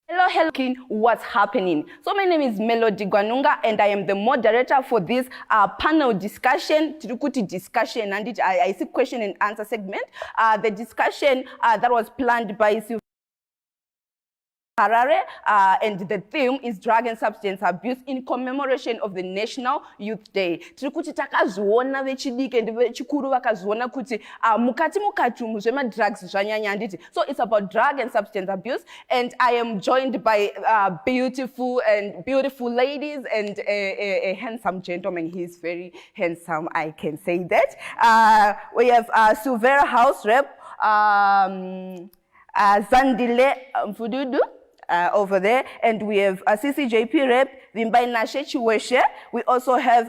Hello, what's happening? So my name is Melody Gwanunga and I am the moderator for this panel discussion, discussion, and I see question and answer segment. The discussion that was planned by Silveira Harare, and the theme is drug and substance abuse in commemoration of the National Youth Day. Tiri kuti takazoona vechidiki and vechikuru vakazoona kuti mukati umu zvema drugs zvanyanya handiti. So it's about drug and substance abuse, and I am joined by beautiful ladies and a handsome gentleman. He's very handsome, I can say that. We have Silveira House Rep Zandile Mfududu over there, and we have a CCJP rep, Vimbai Nashe Chiweshe. We also have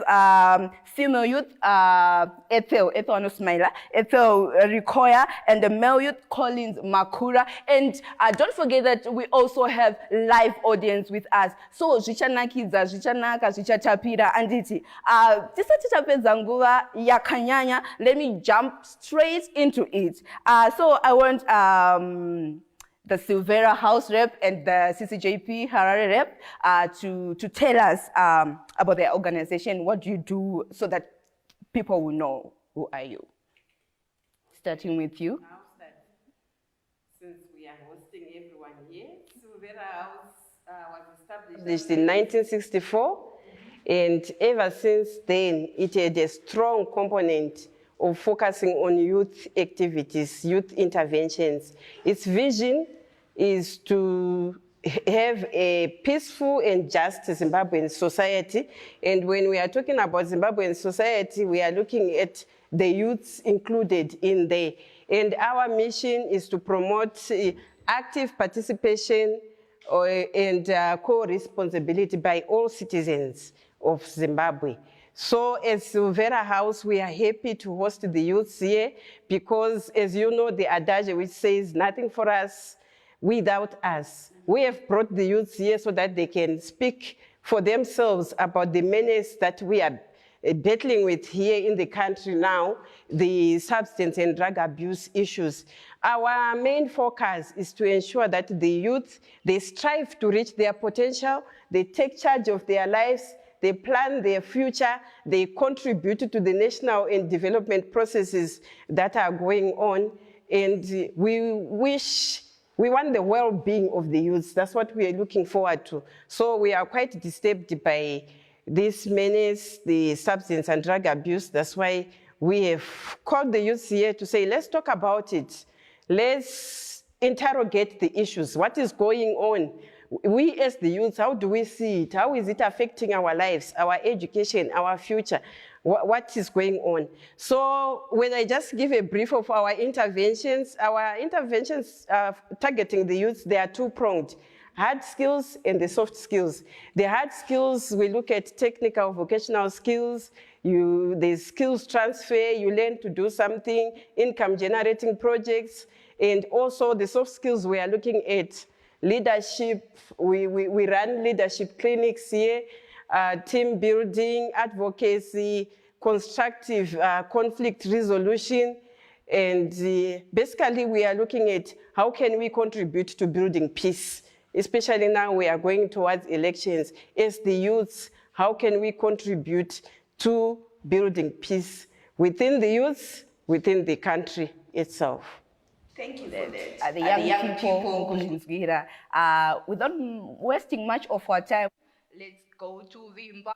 female youth, Ethel Anosmaila, Ethel Rikoya, and the male youth, Collins Makura. And don't forget that we also have live audience with us. So, Zichanakidza, Zichanaka, Zichachapira, and Diti. Yakanyanya. Let me jump straight into it. So, I want the Silveira House rep and the CCJP Harare rep to tell us about their organization. What do you do so that people will know who are you? Starting with you. Since we are hosting everyone here, Silveira House was established in 1964, and ever since then it had a strong component of focusing on youth activities, youth interventions. Its vision is to have a peaceful and just Zimbabwean society. And when we are talking about Zimbabwean society, we are looking at the youths included in there. And our mission is to promote active participation and co-responsibility by all citizens of Zimbabwe. So as Silveira House, we are happy to host the youths here because, as you know, the adage which says nothing for us without us. We have brought the youths here so that they can speak for themselves about the menace that we are battling with here in the country now, the substance and drug abuse issues. Our main focus is to ensure that the youth, they strive to reach their potential, they take charge of their lives, they plan their future, they contribute to the national and development processes that are going on, and we want the well-being of the youth. That's what we are looking forward to. So we are quite disturbed by this menace, the substance and drug abuse. That's why we have called the youth here to say, let's talk about it. Let's interrogate the issues. What is going on? We as the youth, how do we see it? How is it affecting our lives, our education, our future? What is going on? So when I just give a brief of our interventions targeting the youth, they are two-pronged. Hard skills and the soft skills. The hard skills, we look at technical, vocational skills, there's skills transfer, you learn to do something, income-generating projects, and also the soft skills we are looking at leadership. We run leadership clinics here, team building, advocacy, constructive conflict resolution, and basically we are looking at how can we contribute to building peace, especially now we are going towards elections. As the youths, how can we contribute to building peace within the youths, within the country itself? Thank you for that. The young people without wasting much of our time, let's go to Vimba.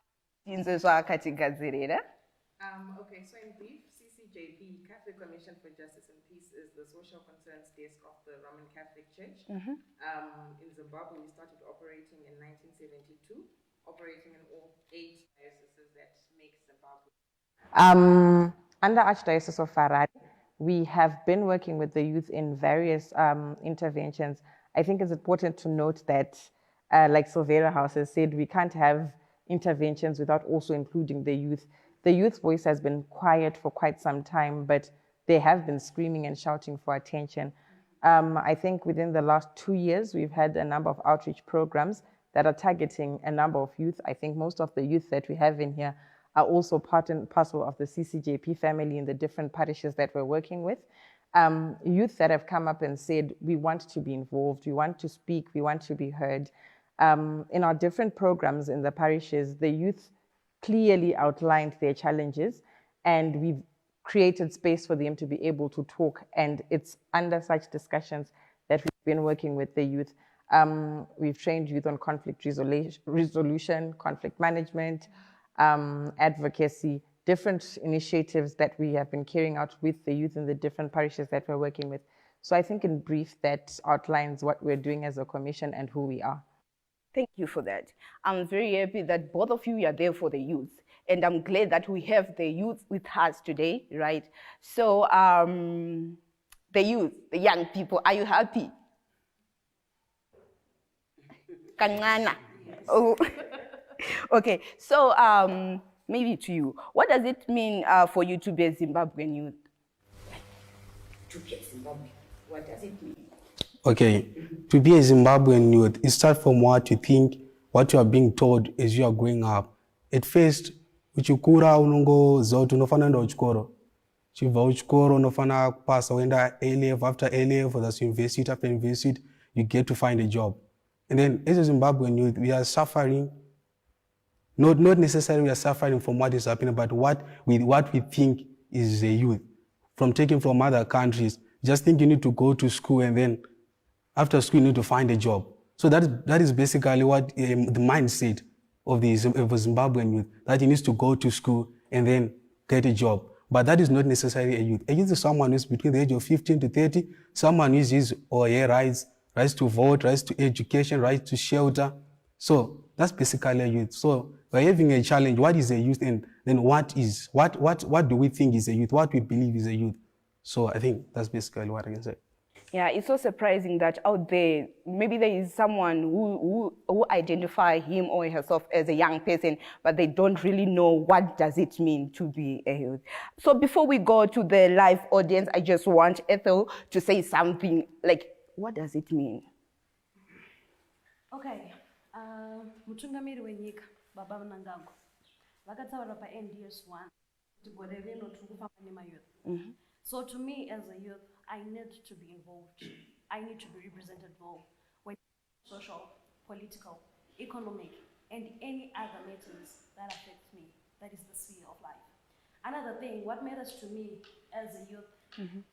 Okay, so in brief, CCJP, Catholic Commission for Justice and Peace, is the social concerns desk of the Roman Catholic Church. In Zimbabwe, we started operating in 1972, operating in all 8 dioceses that make Zimbabwe. Under Archdiocese of Harare, we have been working with the youth in various interventions. I think it's important to note that, like Silveira House has said, we can't have interventions without also including the youth. The youth voice has been quiet for quite some time, but they have been screaming and shouting for attention. I think within the last 2 years, we've had a number of outreach programs that are targeting a number of youth. I think most of the youth that we have in here are also part and parcel of the CCJP family in the different parishes that we're working with. youth that have come up and said, we want to be involved, we want to speak, we want to be heard. In our different programs in the parishes, the youth clearly outlined their challenges, and we've created space for them to be able to talk. And it's under such discussions that we've been working with the youth. We've trained youth on conflict resolution, conflict management, advocacy, different initiatives that we have been carrying out with the youth in the different parishes that we're working with. So I think in brief, that outlines what we're doing as a commission and who we are. Thank you for that. I'm very happy that both of you are there for the youth. And I'm glad that we have the youth with us today, right? So the youth, the young people, are you happy? Kancane. Oh. Okay, so maybe to you, what does it mean for you to be a Zimbabwean youth? To be a Zimbabwean, what does it mean? Okay, to be a Zimbabwean youth, it starts from what you think, what you are being told as you are growing up. At first, uchikura unongoziva kuti unofana kuenda kuchikoro. Chibva kuchikoro unofana kupasa uenda A-level, after A-level, that's university, after university, you get to find a job. And then as a Zimbabwean youth, we are suffering, not necessarily we are suffering from what is happening, but what we think is a youth. From taking from other countries, just think you need to go to school and then after school you need to find a job. So that is basically what the mindset of the Zimbabwean youth, that he needs to go to school and then get a job. But that is not necessarily a youth. A youth is someone who is between the age of 15 to 30, someone who uses or her rights to vote, rights to education, rights to shelter. So that's basically a youth. So we're having a challenge. What is a youth, and then what do we think is a youth? What we believe is a youth? So I think that's basically what I can say. Yeah, it's so surprising that out there, maybe there is someone who identify him or herself as a young person, but they don't really know what does it mean to be a youth. So before we go to the live audience, I just want Ethel to say something like, what does it mean? Okay, mutungamiri wenyika baba vanangango vakatsaura pa-NDS 1 kuti gore rino tiri kufamba nemayouth. So to me as a youth, I need to be involved. I need to be represented well when social, political, economic, and any other matters that affect me. That is the sphere of life. Another thing, what matters to me as a youth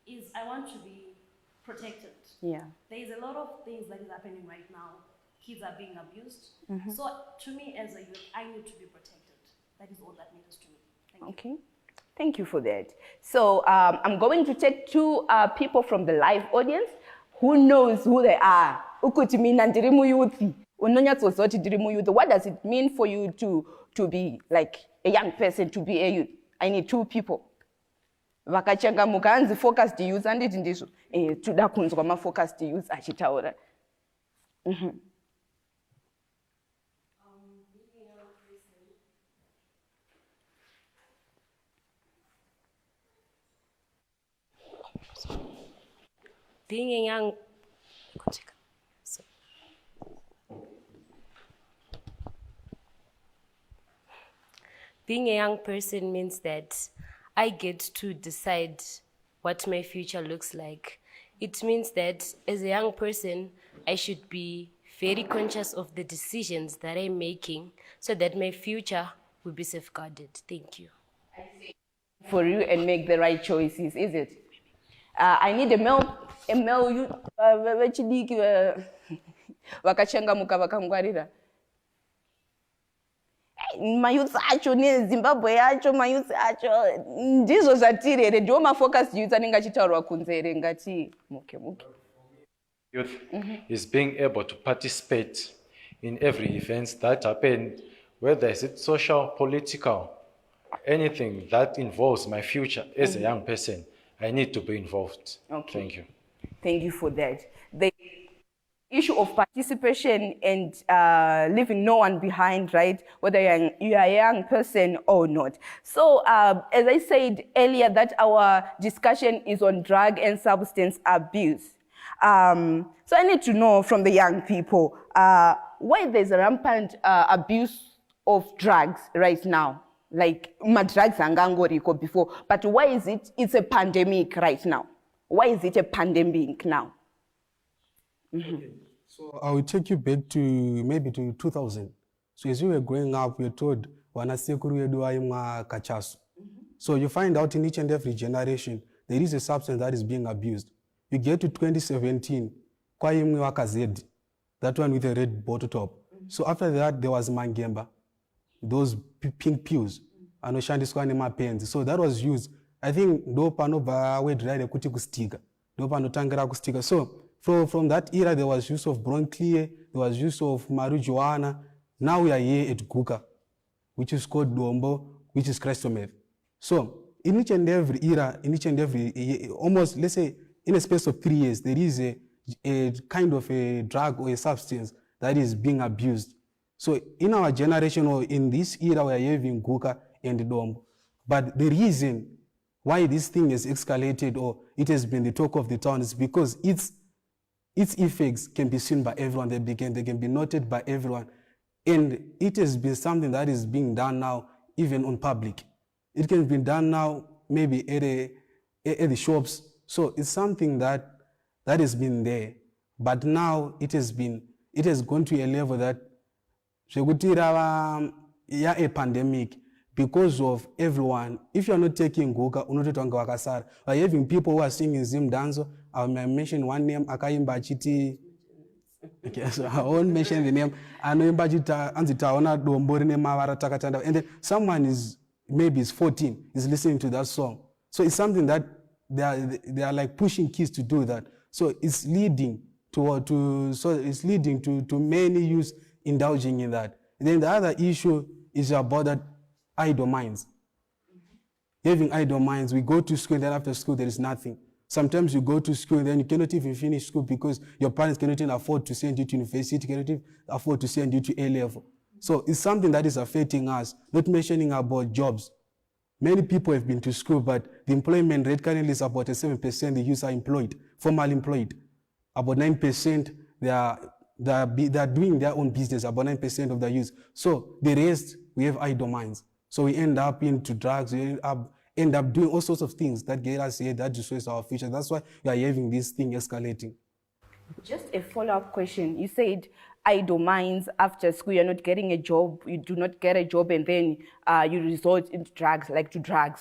is I want to be protected. Yeah. There is a lot of things that is happening right now. Kids are being abused. So to me as a youth, I need to be protected. That is all that matters to me. Thank you. Okay. Thank you for that. So I'm going to take two people from the live audience who knows who they are. Ukuti mina ndiri muyuthi. Unonyatsoziva kuti ndiri muyuthi. What does it mean for you to be like a young person, to be a youth? I need two people. Vakachangamuka hanzi focused youth anditi ndizvo. Toda kunzwa ma-focused youth achitaura. Being a young, being a young person means that I get to decide what my future looks like. It means that as a young person, I should be very conscious of the decisions that I'm making so that my future will be safeguarded. Thank you. For you and make the right choices, is it? I need a male youth vechidiki vakachangamuka vakangwarira. Mayouth acho neZimbabwe yacho mayouth acho ndizvo zvatiri here, ndiwo mafocused youth anenge achitaurwa kunze here, ngati muke. Youth is being able to participate in every event that happen, whether it's social, political, anything that involves my future as a young person. I need to be involved. Okay. Thank you. Thank you for that. The issue of participation and leaving no one behind, right? Whether you are a young person or not. So as I said earlier, that our discussion is on drug and substance abuse. So I need to know from the young people why there's a rampant abuse of drugs right now. Like drugs angangoriko before, but why is it's a pandemic right now? Why is it a pandemic now? So I will take you back to maybe to 2000. So as we were growing up, we were told, "Wanasekuru yedu aimwa kachasu." So you find out in each and every generation, there is a substance that is being abused. You get to 2017, kwa imwe wakazedi, that one with a red bottle top. So after that, there was mangemba, those pink pills, anoshandiswa nemapenzi. So that was used. I think ndo panobva wedride kuti kustika, ndo panotangira kustika. So from that era, there was use of Bronclear, there was use of marijuana. Now we are here at Guka, which is called Dombo, which is crystal meth. So in each and every era, in each and every year, almost, let's say, in a space of 3 years, there is a kind of a drug or a substance that is being abused. So in our generation or in this era, we are having Guka and Dombo. But the reason why this thing has escalated or it has been the talk of the town is because its effects can be seen by everyone. They can be noted by everyone. And it has been something that is being done now, even on public. It can be done now, maybe at the shops. So it's something that has been there. But now it has gone to a level that a pandemic because of everyone. If you are not taking Guka, unototanga wakasara. We are having people who are singing Zim Danzo. I will mention one name, Akaimba Chiti. Okay, so I won't mention the name. I know Mbajita Anzitaona Domborine Mawara Takatanda. And then someone is 14, is listening to that song. So it's something that they are like pushing kids to do that. So it's leading to many youths indulging in that. And then the other issue is about that idle minds. Having idle minds, we go to school, then after school there is nothing. Sometimes you go to school and then you cannot even finish school because your parents cannot even afford to send you to university, cannot even afford to send you to A level. So it's something that is affecting us, not mentioning about jobs. Many people have been to school, but the employment rate currently is about 7%. The youth are employed, formally employed. About 9%, they are doing their own business, about 9% of the youth. So the rest, we have idle minds. So we end up into drugs, we end up doing all sorts of things that get us here, that destroys our future. That's why we are having this thing escalating. Just a follow-up question. You said idle minds after school, you're not getting a job, you do not get a job, and then you resort into drugs,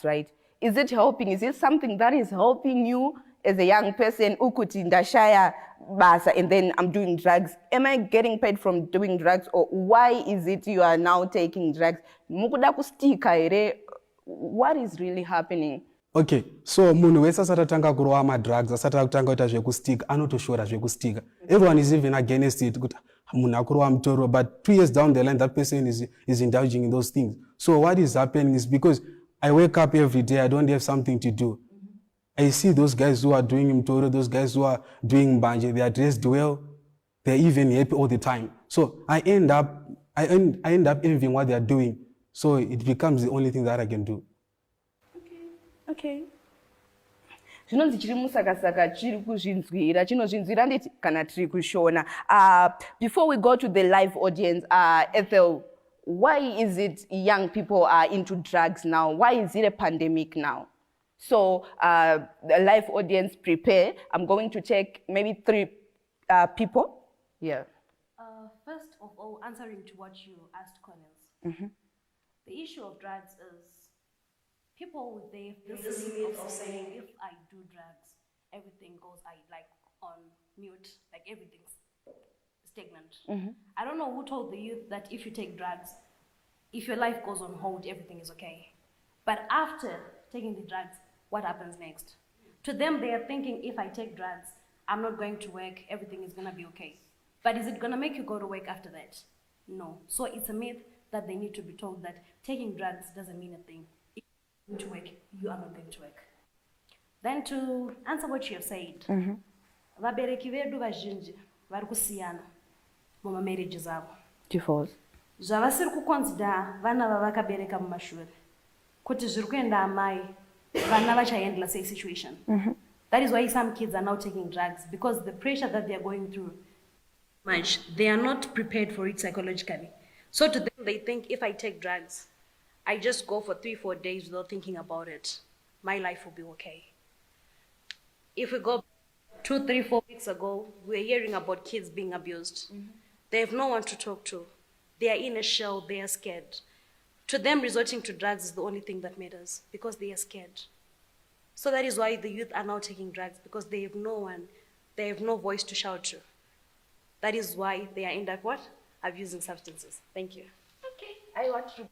right? Is it helping? Is it something that is helping you as a young person, ukuti ndashaya basa, and then I'm doing drugs? Am I getting paid from doing drugs, or why is it you are now taking drugs? Mukuda kustika ere, what is really happening? Okay, so munhu wese asati atanga kurova madrugs, asati atanga kuita zvekustika, anotoshora zvekustika. Everyone is even against it, kuti munhu akurova mutoro, but 2 years down the line, that person is indulging in those things. So what is happening is because I wake up every day, I don't have something to do. I see those guys who are doing mtoro, those guys who are doing mbanje, they are dressed well, they're even happy all the time. So I end up envying what they are doing. So it becomes the only thing that I can do. Okay. Zvinonzi chiri musakasaka chiri kuzvinzwira chinozvinzwira nditi kana tiri kushona. Before we go to the live audience, Ethel, why is it young people are into drugs now? Why is it a pandemic now? So the live audience, prepare. I'm going to take maybe 3 people. Yeah. First of all, answering to what you asked, Collins, the issue of drugs is people, they have this limit of saying, if I do drugs, everything goes on mute, like everything's stagnant. I don't know who told the youth that if you take drugs, if your life goes on hold, everything is okay. But after taking the drugs, what happens next? To them, they are thinking, if I take drugs, I'm not going to work, everything is gonna be okay. But is it gonna make you go to work after that? No. So it's a myth that they need to be told that taking drugs doesn't mean a thing. If you're going to work, you are not going to work. Then to answer what you have said, vabereki vedu vazhinji vari kusiyana mumamarriages avo. Divorce. Zvavasiri kuconsider vana vavakabereka mumashure kuti zviri kuenda amai vana vachahandla sei situation. That is why some kids are now taking drugs, because the pressure that they are going through much, they are not prepared for it psychologically. So to them, they think if I take drugs, I just go for 3-4 days without thinking about it, my life will be okay. if we go 2, 3, 4 weeks ago, we're hearing about kids being abused. They have no one to talk to. They are in a shell, they are scared. To them, resorting to drugs is the only thing that matters because they are scared. So that is why the youth are now taking drugs, because they have no one, they have no voice to shout to. That is why they are end up what? Abusing substances. Thank you. I want to.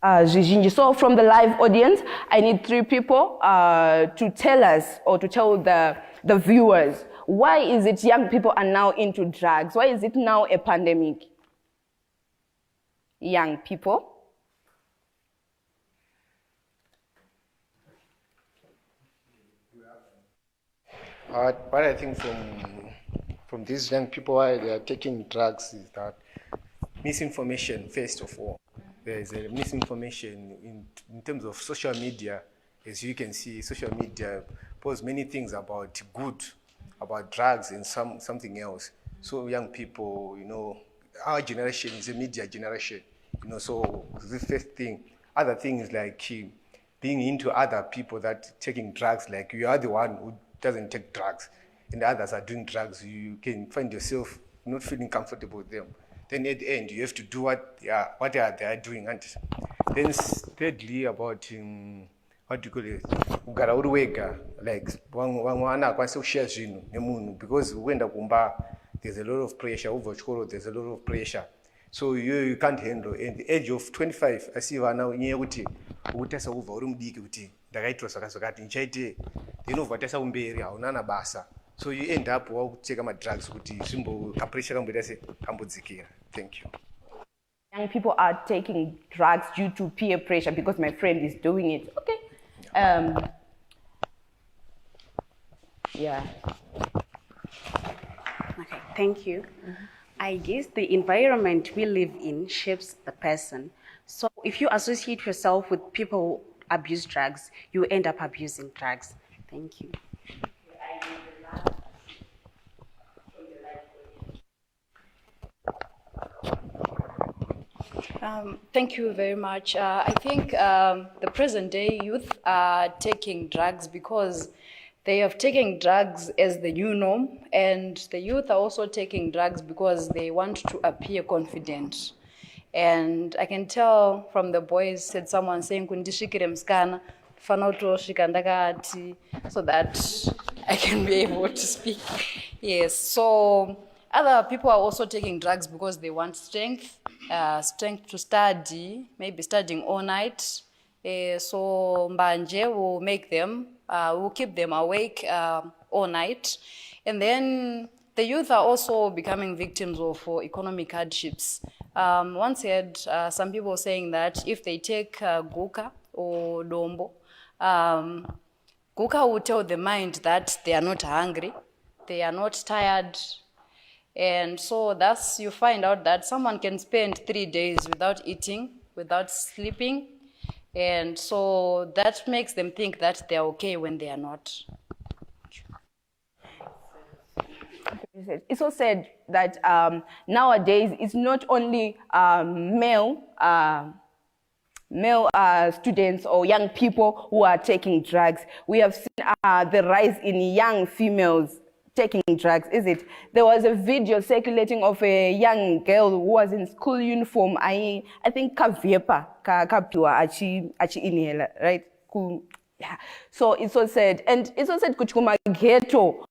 Zhizhinji. So from the live audience, I need 3 people to tell us or to tell the viewers, why is it young people are now into drugs? Why is it now a pandemic? Young people. What I think from these young people why they are taking drugs is that misinformation, first of all. There is a misinformation in terms of social media. As you can see, social media posts many things about good, about drugs and something else. So young people, you know, our generation is a media generation, you know, so the first thing. Other things like being into other people that taking drugs, like you are the one who doesn't take drugs and others are doing drugs, you can find yourself not feeling comfortable with them. Then at the end, you have to do what they are doing. And then thirdly, about what do you call it? Ugara uri wega, like wana akwanisa kushare zvinhu nemunhu, because uenda kumba, there's a lot of pressure. Over chikoro, there's a lot of pressure. So you can't handle. At the age of 25, I see vana nyaya kuti ukutasa ubva uri mudiki kuti ndakaitwa zvakazvakati ndichaite, then ubva umberi hauna basa. So you end up wakuteka madrugs kuti zvimbo kapressure kamboita se kambodzikira. Thank you. Young people are taking drugs due to peer pressure because my friend is doing it. Okay. Yeah. Okay, thank you. I guess the environment we live in shapes the person. So if you associate yourself with people who abuse drugs, you end up abusing drugs. Thank you. Thank you very much. I think the present day youth are taking drugs because they have taken drugs as the new norm, and the youth are also taking drugs because they want to appear confident. And I can tell from the boys, said someone saying, "Kundishikire mskana, fanoto shikandakati," so that I can be able to speak. Yes, so other people are also taking drugs because they want strength, strength to study, maybe studying all night. So mbanje will make them, will keep them awake all night. And then the youth are also becoming victims of economic hardships. Once I heard some people saying that if they take guka or dombo, guka will tell the mind that they are not hungry, they are not tired. And so thus you find out that someone can spend 3 days without eating, without sleeping. And so that makes them think that they're okay when they are not. It's also said that nowadays it's not only male students or young people who are taking drugs. We have seen the rise in young females taking drugs, is it? There was a video circulating of a young girl who was in school uniform. I think kaviepa kapiwa achi inhela, right? Yeah. So it's also said, and it's also said kuti kumaghetto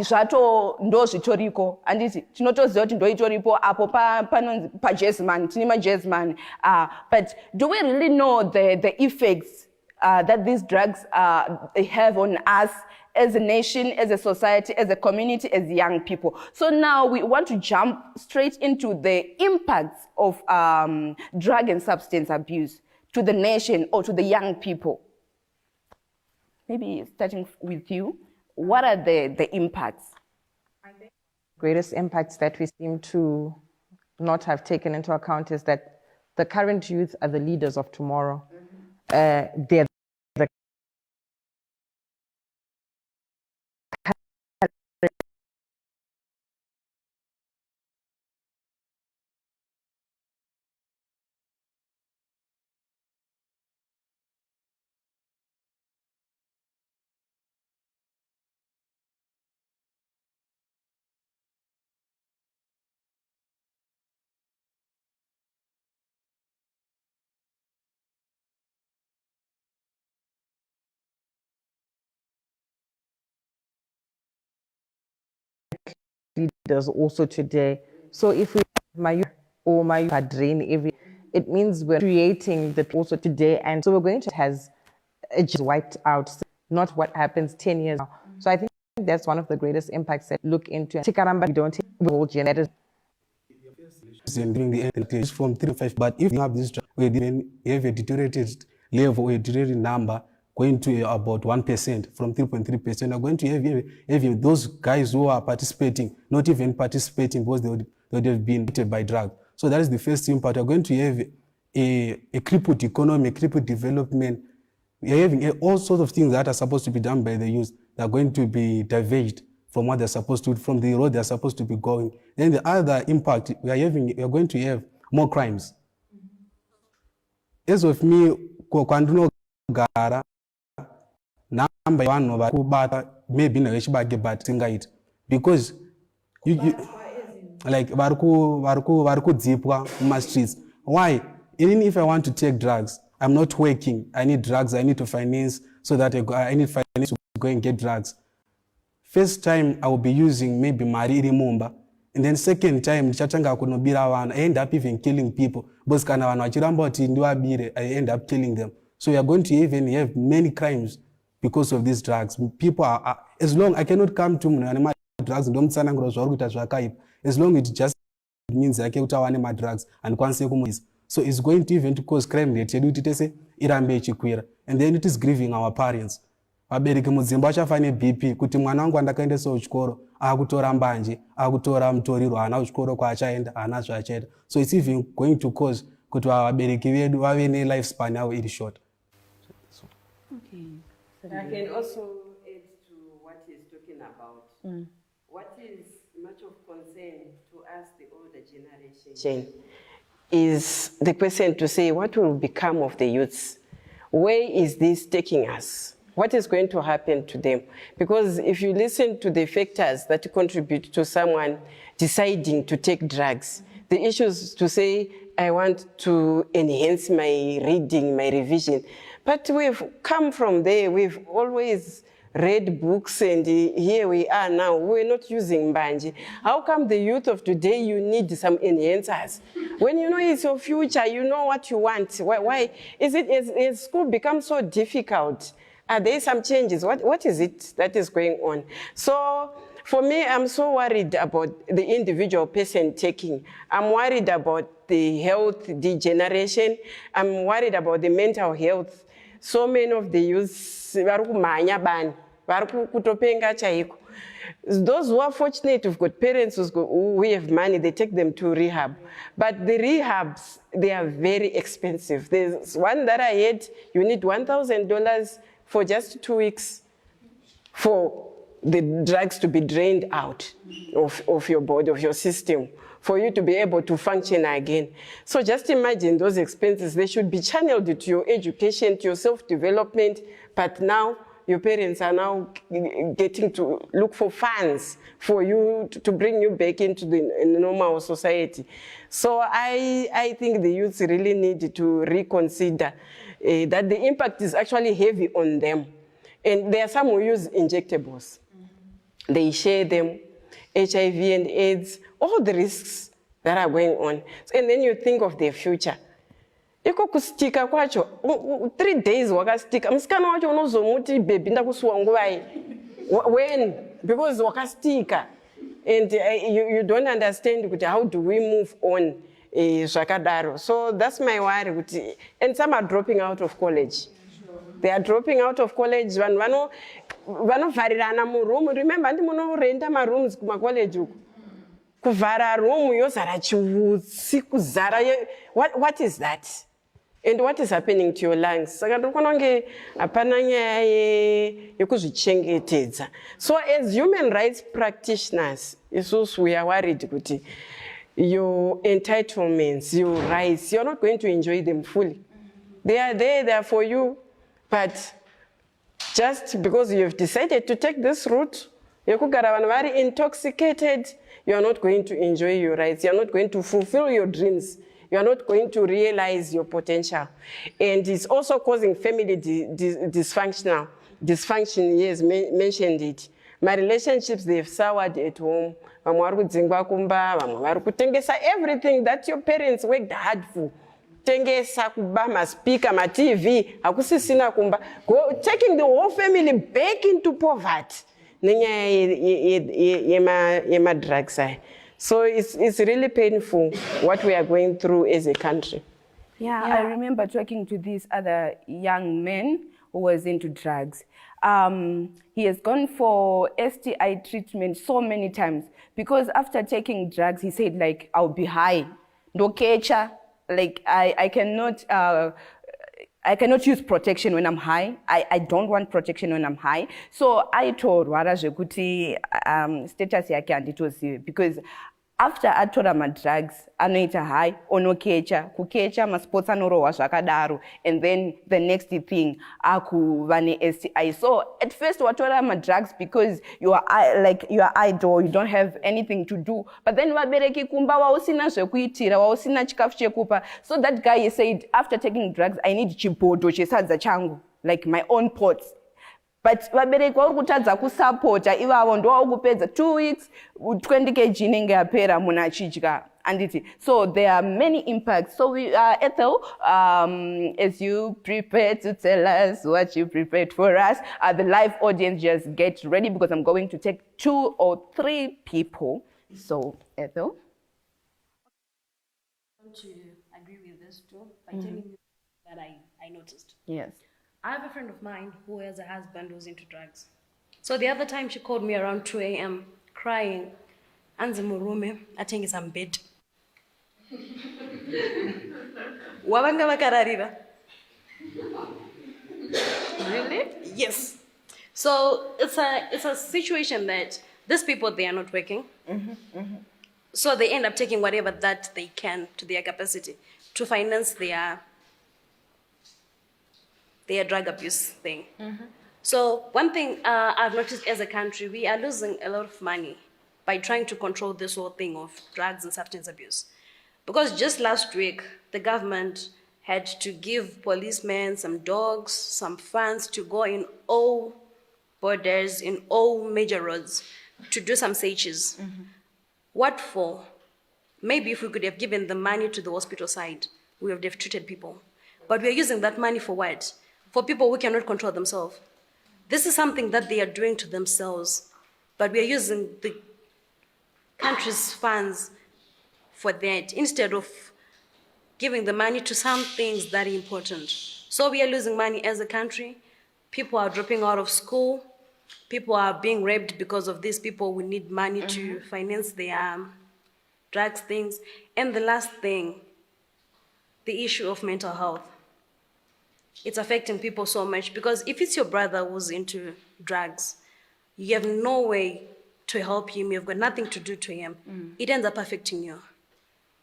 zvato ndo zvitoriko anditi tinotoziva kuti ndo itoripo apo panonzi pajesman tine majesman, but do we really know the effects that these drugs have on us as a nation, as a society, as a community, as young people? So now we want to jump straight into the impacts of drug and substance abuse to the nation or to the young people. Maybe starting with you, what are the impacts? I think the greatest impacts that we seem to not have taken into account is that the current youth are the leaders of tomorrow. They're leaders also today. So if we my youth or my youth are drained it means we're creating that also today. And so we're going to has wiped out, not what happens 10 years now. So I think that's one of the greatest impacts that look into. We don't take the whole genetic. During the end from 3 to 5, but if you have this, we have a deteriorated level or a deteriorated number going to about 1% from 3.3%, are going to have those guys who are participating, not even participating because they would have been hit by drugs. So that is the first impact. We're going to have a crippled economy, a crippled development. We're having all sorts of things that are supposed to be done by the youth that are going to be diverged from what they're supposed to, from the road they're supposed to be going. Then the other impact, we are going to have more crimes. As of me, kwandinogara number one over kubata maybe nevechibage but singaita because you like varikudzipwa muma streets. Why? Even if I want to take drugs, I'm not working. I need drugs. I need to finance so that I need finance to go and get drugs. First time I will be using maybe mari mumba, and then second time chatanga kunobira vana. I end up even killing people because kana vana vachiramba kuti ndiwabire, I end up killing them. So we are going to even have many crimes because of these drugs. People are as long I cannot come to drugs as long it just means I can't have my drugs and so it's going to even to cause crime rate and then it is grieving our parents. Vabereki mudzimba vachafane BP kuti mwana wangu andakaendesa kuchikoro akutora mbanje akutora mutoriro haana kuchikoro kwaachaenda haana zvaachaita. So it's even going to cause kuti vabereki vedu vave ne lifespan yavo iri short. Okay. I can also add to what he's talking about. What is much of concern to us, the older generation, is the question to say, what will become of the youths? Where is this taking us? What is going to happen to them? Because if you listen to the factors that contribute to someone deciding to take drugs, the issues to say, I want to enhance my reading, my revision. But we've come from there, we've always read books, and here we are now. We're not using Mbanji. How come the youth of today, you need some enhancers? When you know it's your future, you know what you want. Why is it, is school become so difficult? Are there some changes? What is it that is going on? So for me, I'm so worried about the individual person taking. I'm worried about the health degeneration. I'm worried about the mental health. So many of the youths, those who are fortunate, who've got parents who have money, they take them to rehab. But the rehabs, they are very expensive. There's one that I heard, you need $1,000 for just 2 weeks for the drugs to be drained out of your body, of your system, for you to be able to function again. So just imagine those expenses. They should be channeled to your education, to your self-development, but now your parents are now getting to look for funds for you to bring you back into the normal society. So I think the youths really need to reconsider that the impact is actually heavy on them. And there are some who use injectables. They share them, HIV and AIDS, all the risks that are going on. And then you think of their future. Iko kustika kwacho 3 days wakastika msikana wacho unozomuti baby ndakusuwa nguvai when because wakastika and you don't understand how do we move on zvakadaro. So that's my worry. And some are dropping out of college. They are dropping out of college. Vanovharirana muroom. Remember, munorenta marooms kumacollege uku. Kuvhara room yozara chiutsi kuzara. What is that? And what is happening to your lungs? So as human rights practitioners, we are worried kuti your entitlements, your rights, you're not going to enjoy them fully. They are there, they are for you. But just because you have decided to take this route, you're very intoxicated, you are not going to enjoy your rights. You are not going to fulfill your dreams. You are not going to realize your potential. And it's also causing family dysfunction. Yes, mentioned it. My relationships, they've soured at home. Vamwe vari kudzingwa kumba, vamwe vari kutengesa everything that your parents worked hard for. Tengesa kuba, maspika, ma-TV, hakusisina kumba. Taking the whole family back into poverty. Yema drugs. So it's really painful what we are going through as a country. Yeah, I remember talking to this other young man who was into drugs. He has gone for STI treatment so many times because after taking drugs, he said, like, I'll be high. No kecha. Like, I cannot use protection when I'm high. I don't want protection when I'm high. So I told Wara Jekuti status yake anditozive because after atora drugs, anoita high, onokecha, kukecha, masports anorowa zvakadaro, and then the next thing, aku vane STI. So at first, watora drugs because you are idle, you don't have anything to do. But then wabereki kumba wausina zvekuitira, wausina chikafu chekupa. So that guy said, after taking drugs, I need chibodo chesadza changu, like my own pots. But vabereki vari kutadza kusapota ivavo ndo kupedza 2 weeks 20 kg inenge yapera munhu achidya anditi. So there are many impacts. So we Ethel, as you prepare to tell us what you prepared for us, the live audience, just get ready because I'm going to take 2 or 3 people. So Ethel, I want to agree with this too by telling you that I noticed. yes. I have a friend of mine who has a husband who's into drugs. So the other time she called me around 2 a.m. crying, Anze murume, atengesa mbed. Wabanga vakararira. Really? Yes. So it's a situation that these people, they are not working. So they end up taking whatever that they can to their capacity to finance their drug abuse thing. So one thing I've noticed as a country, we are losing a lot of money by trying to control this whole thing of drugs and substance abuse. Because just last week, the government had to give policemen some dogs, some funds to go in all borders, in all major roads, to do some searches. What for? Maybe if we could have given the money to the hospital side, we would have treated people. But we are using that money for what? For people who cannot control themselves. This is something that they are doing to themselves, but we are using the country's funds for that instead of giving the money to some things that are important. So we are losing money as a country. People are dropping out of school. People are being raped because of these people who need money to finance their drugs things. And the last thing, the issue of mental health. It's affecting people so much because if it's your brother who's into drugs, you have no way to help him, you've got nothing to do to him. It ends up affecting you.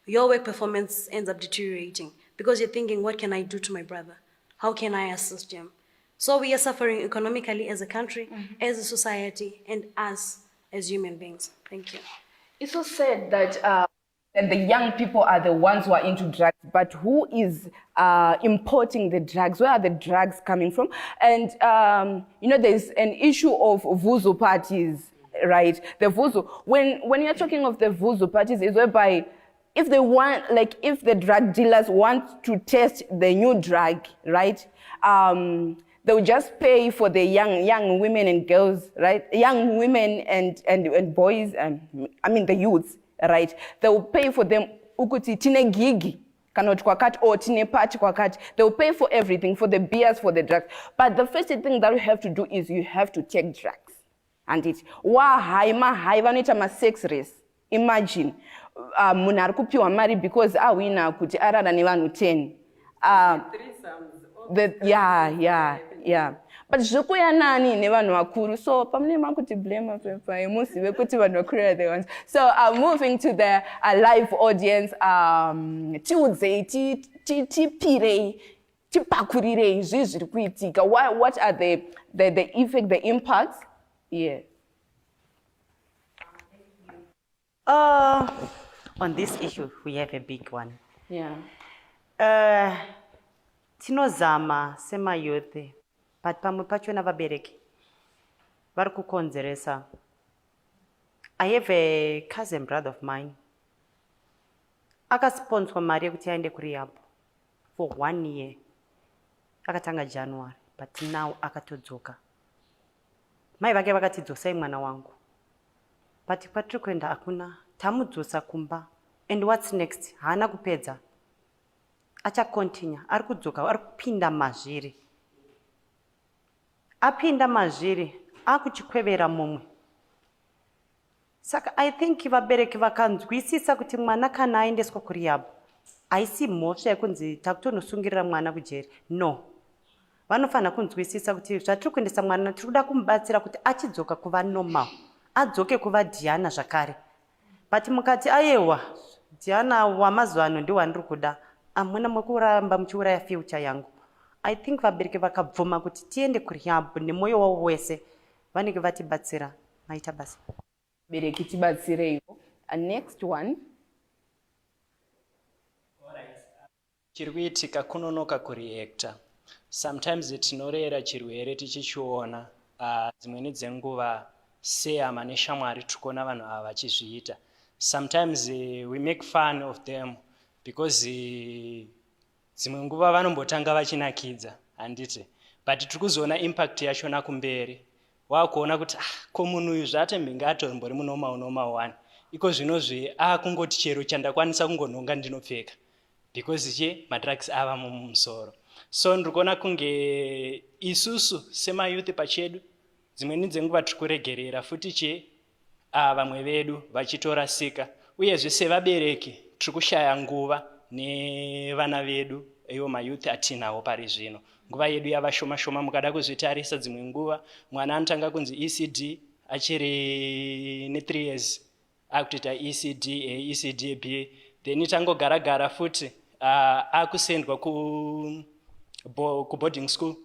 Your work performance ends up deteriorating because you're thinking, what can I do to my brother? How can I assist him? So we are suffering economically as a country, as a society, and us as human beings. Thank you. It's so sad that the young people are the ones who are into drugs, but who is importing the drugs? Where are the drugs coming from? And, there's an issue of vuzu parties, right? The vuzu, when you're talking of the vuzu parties, is whereby if they want, like if the drug dealers want to test the new drug, right? They'll just pay for the young women and girls, right? Young women and boys, the youths, right? They will pay for them. Ukuti tine gigi, kanot kwakat or tine party kwakat. They will pay for everything, for the beers, for the drugs. But the first thing that you have to do is you have to take drugs. And it's haivanita ma sex race. Imagine, munari kupiwa mari because awina kuti arara ni vanhu 10. Yeah. But zvikuya nani nevanhu vakuru. So pamune makuti blame pepa emusive kuti vanhu vakuru are the ones. So moving to the live audience, tiudzei tipirei tipakurirei zviri kuitika. What are the effect, the impacts? Yeah. On this issue, we have a big one. Yeah. Tinozama sema youth, but pamwe pachona vabereki vari kukonzeresa. I have a cousin brother of mine. Akasponswa mari yekuti aende kurehab for 1 year. Akatanga January, but now akatodzoka. Mai vake vakatidzosai mwana wangu. But patiri kuenda hakuna, tamudzosa kumba. And what's next? Haana kupedza. Acha continue. Ari kudzoka, ari kupinda mazviri. Apinda mazviri, akuchikwevera mumwe. Saka I think vabereki vakanzwisisa kuti mwana kana aendeswa kurehab, haisi mhosva yekunzi takutonosungirira mwana kujeri. No. Vanofana kunzwisisa kuti zvatiri kuendesa mwana tiri kuda kumubatsira kuti achidzoka kuva normal. Adzoke kuva Diana zvakare. But mukati ayewa, Diana wamazuva ano ndiwo wandiri kuda. Amuna mukuramba muchiuraya future yangu. I think vabereki vakabvuma kuti tiende kurehab nemoyo wavo wese. Vanenge vatibatsira. Maita basa. Bereki tibatsireiwo. Next one. Chiri kuitika kunonoka kureacta. Sometimes tinorera chirwere tichichiona. Dzimweni dzenguva sehama neshamwari tikuona vanhu ava vachizviita. Sometimes we make fun of them because dzimwe nguva vanombotanga vachinakidza handiti, but tiri kuzoona impact yachona kumberi. Wakuona kuti ko munhu uyu zvaatembinge atombori munoma wani, iko zvinozve akungoti chero chandakwanisa kungonhonga ndinopfeka because madrugs ava mumusoro. So ndiri kuona kunge isusu semayouth pachedu dzimweni dzenguva tiri kuregerera futi vamwe vedu vachitorasika, uyezve sevabereki tiri kushaya nguva nevana vedu, ivo mayouth atinawo pari zvino. Nguva yedu yava shoma mukada kuzvitarisa. Dzimwe nguva mwana anotanga kunzi ECD achiri ne3 years akutoita ECD B, then itangogara futi akusendwa ku boarding school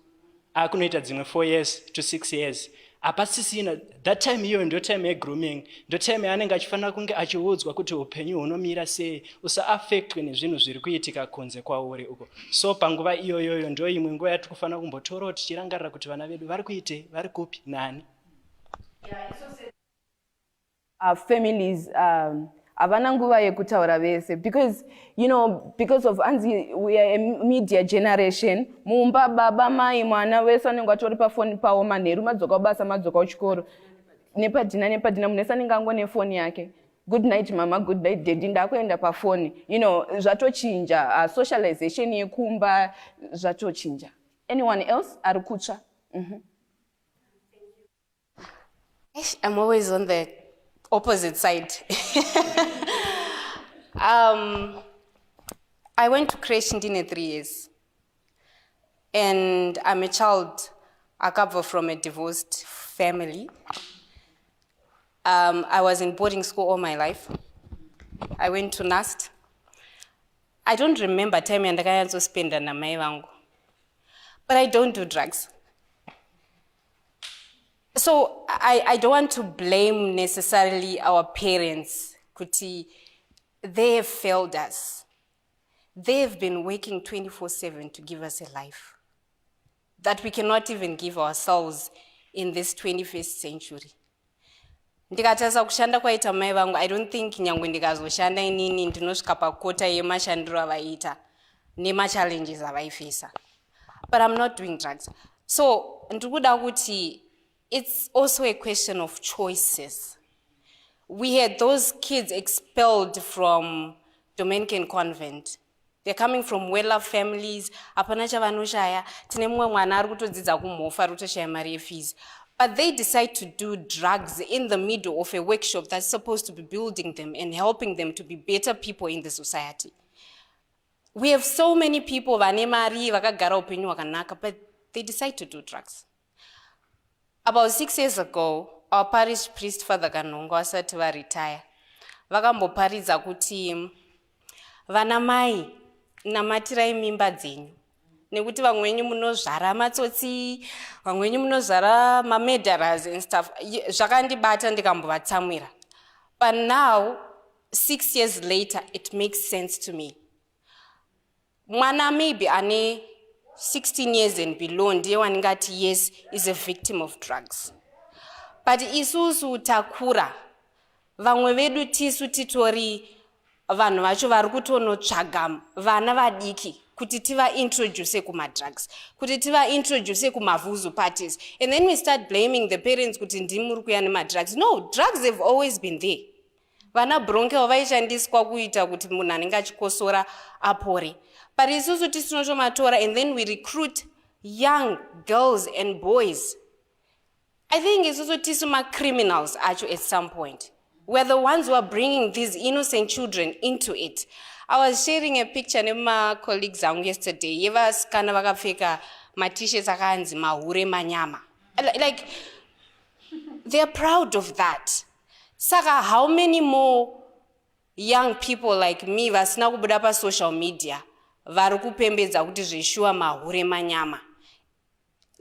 akunoita dzimwe 4 years to 6 years. Apasisina that time iyoyo ndio time yegrooming, ndio time anenge achifanira kunge achiudzwa kuti upenyu hunomira sei, usa-affectwe nezvinhu zviri kuitika kunze kwauri uko. So panguva iyoyoyo ndio imwe nguva yatiri kufanira kumbotora tichirangarira kuti vana vedu vari kuite, vari kupi, nani. Families havana nguva yekutaura vese because because of we are a media generation. Mumba baba mai mwana wese anenge atori pafoni pawo, manheru madzoka kubasa madzoka kuchikoro, nepadhina munhu wese anenge angone foni yake. Good night mama, good night daddy, ndakuenda pafoni. Zvatochinja, socialization yekumba zvatochinja. Anyone else ari kutsva? I'm always on the opposite side. I went to creche in 3 years. And I'm a child, I come from a divorced family. I was in boarding school all my life. I went to NAST. I don't remember time andakayanzo spenda na mai vangu. But I don't do drugs. So I don't want to blame necessarily our parents, kuti they have failed us. They've been working 24/7 to give us a life that we cannot even give ourselves in this 21st century. Ndikatasa kushanda kwaita mai vangu, I don't think nyangwe ndikazoshanda inini ndinosvika pakota yemashandiro avaita nema-challenges avaifesa. But I'm not doing drugs. So ndikuda kuti it's also a question of choices. We had those kids expelled from Dominican convent. They're coming from well-off families. Apana chavanoshaya, tine mumwe mwana ari kutodzidza kumhofa ari kutoshaya mari yefees. But they decide to do drugs in the middle of a workshop that's supposed to be building them and helping them to be better people in the society. We have so many people vane mari vakagara upenyu hwakanaka, but they decide to do drugs. About 6 years ago, our parish priest, Father Kanongo, asati varetire, vakamboparidza kuti vana mai namatirai mimba dzenyu, nekuti vamwenyu munozvara matsotsi, vamwenyu munozvara mamedharas and stuff. Zvakandibata ndikambovatsamwira. But now, 6 years later, it makes sense to me. Mwana maybe ane 16 years and below, ndiye waningati yes, is a victim of drugs. but isusu takura vamwe vedu tisu titori vanhu vacho vari kutonotsvaga vana vadiki kuti tiva-introduce kuma-drugs, kuti tiva-introduce kuma-vuzu parties, and then we start blaming the parents kuti ndimi muri kuya nema-drugs. No, drugs have always been there. Vana broncho vaishandiswa kuita kuti munhu anenge achikosora apore. But isusu tisinotomatora, and then we recruit young girls and boys. I think isusu tisuma criminals actually at some point. We're the ones who are bringing these innocent children into it. I was sharing a picture with my colleagues yesterday. Yevasikana vakapfeka ma-t-shirts akanzi mahure manyama. Like, they're proud of that. Saka, how many more young people like me vasina kubuda pa social media vari kupembedza kuti zveshuwa mahure manyama?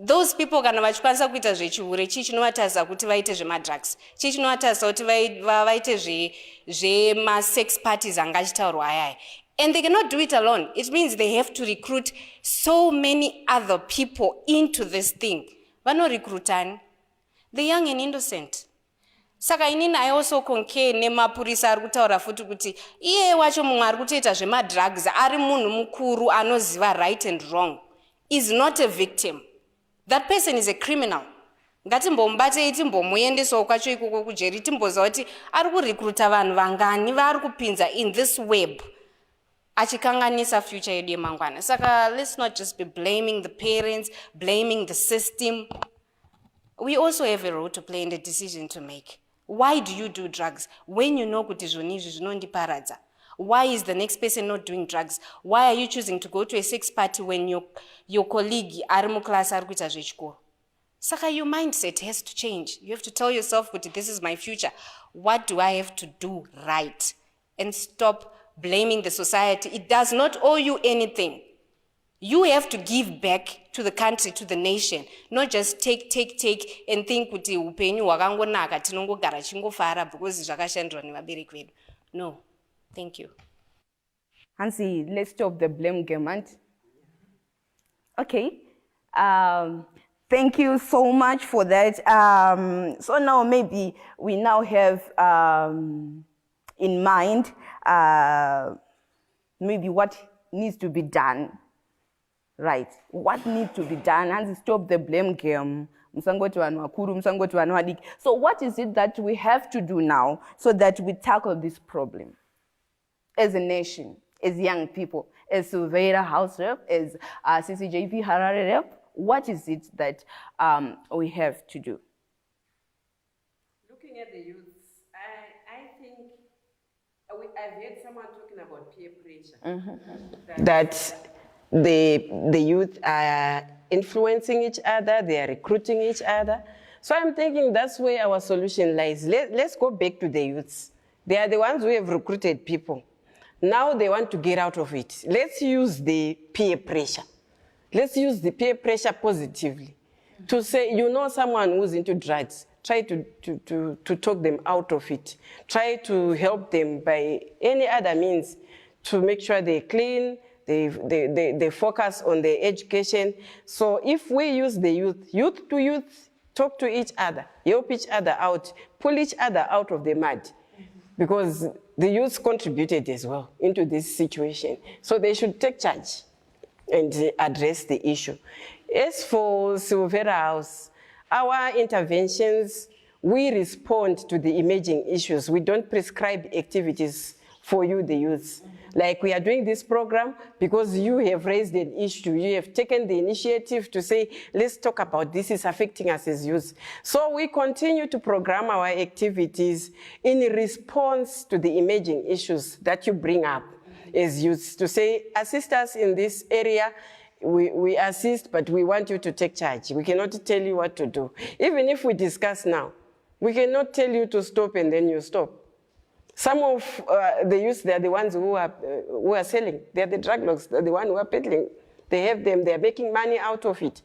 Those people kana vachikwanisa kuita zvechihure chii chinovatarisa kuti vaite zvema-drugs, chii chinovatarisa kuti vaite zvema-sex parties anga achitaurwa ayaya. And they cannot do it alone. It means they have to recruit so many other people into this thing. Vanorecruitani? The young and innocent. Saka inini I also concur nemapurisa ari kutaura futi kuti iye wacho mumwe ari kutoita zvema-drugs ari munhu mukuru anoziva right and wrong is not a victim. That person is a criminal. Ngatimbomubatei timbomuendesawo kwacho ikoko kujeri timboziva kuti ari kurecruita vanhu vangani vari kupinza in this web achikanganisa future yedu yemangwana. Saka let's not just be blaming the parents, blaming the system. We also have a role to play and a decision to make. Why do you do drugs when you know kuti zvoni izvi zvinondiparadza? Why is the next person not doing drugs? Why are you choosing to go to a sex party when your colleague ari muclass ari kuita zvechikoro? Saka your mindset has to change. You have to tell yourself kuti this is my future. What do I have to do right? And stop blaming the society. It does not owe you anything. You have to give back to the country, to the nation, not just take, and think kuti upenyu hwakangonaka tinongogara chingofara because zvakashandwa nevabereki vedu. No, thank you. Hansi, let's stop the blame game, auntie. Okay. Thank you so much for that. So now maybe we now have in mind maybe what needs to be done. Right. What needs to be done? And stop the blame game. So what is it that we have to do now so that we tackle this problem? As a nation, as young people, as Silveira House Rep, as CCJP Harare Rep, what is it that we have to do? Looking at the youths, I think I've heard someone talking about peer pressure. Mm-hmm. That the youth are influencing each other, they are recruiting each other. So I'm thinking that's where our solution lies. Let's go back to the youths. They are the ones who have recruited people. Now they want to get out of it. Let's use the peer pressure. Let's use the peer pressure positively. To say, you know someone who's into drugs, try to talk them out of it. Try to help them by any other means to make sure they're clean, they focus on their education. So if we use the youth to youth, talk to each other, help each other out, pull each other out of the mud. Because the youth contributed as well into this situation. So they should take charge and address the issue. As for Silveira House, our interventions, we respond to the emerging issues. We don't prescribe activities for you, the youths. Like we are doing this program because you have raised an issue. You have taken the initiative to say, let's talk about this, is affecting us as youths. So we continue to program our activities in response to the emerging issues that you bring up as youths, to say, assist us in this area. We assist, but we want you to take charge. We cannot tell you what to do. Even if we discuss now, we cannot tell you to stop and then you stop. Some of the youth, they are the ones who are selling. They are the drug lords, they're the ones who are peddling. They have them, they're making money out of it.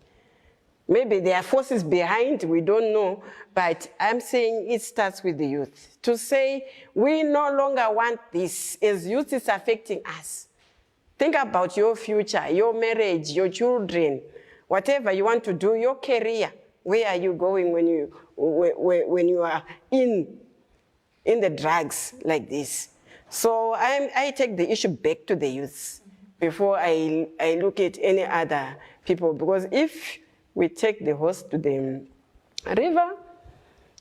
Maybe there are forces behind, we don't know, but I'm saying it starts with the youth. To say, we no longer want this, as youth is affecting us. Think about your future, your marriage, your children, whatever you want to do, your career. Where are you going when when you are in the drugs like this. So I take the issue back to the youth before I look at any other people, because if we take the horse to the river,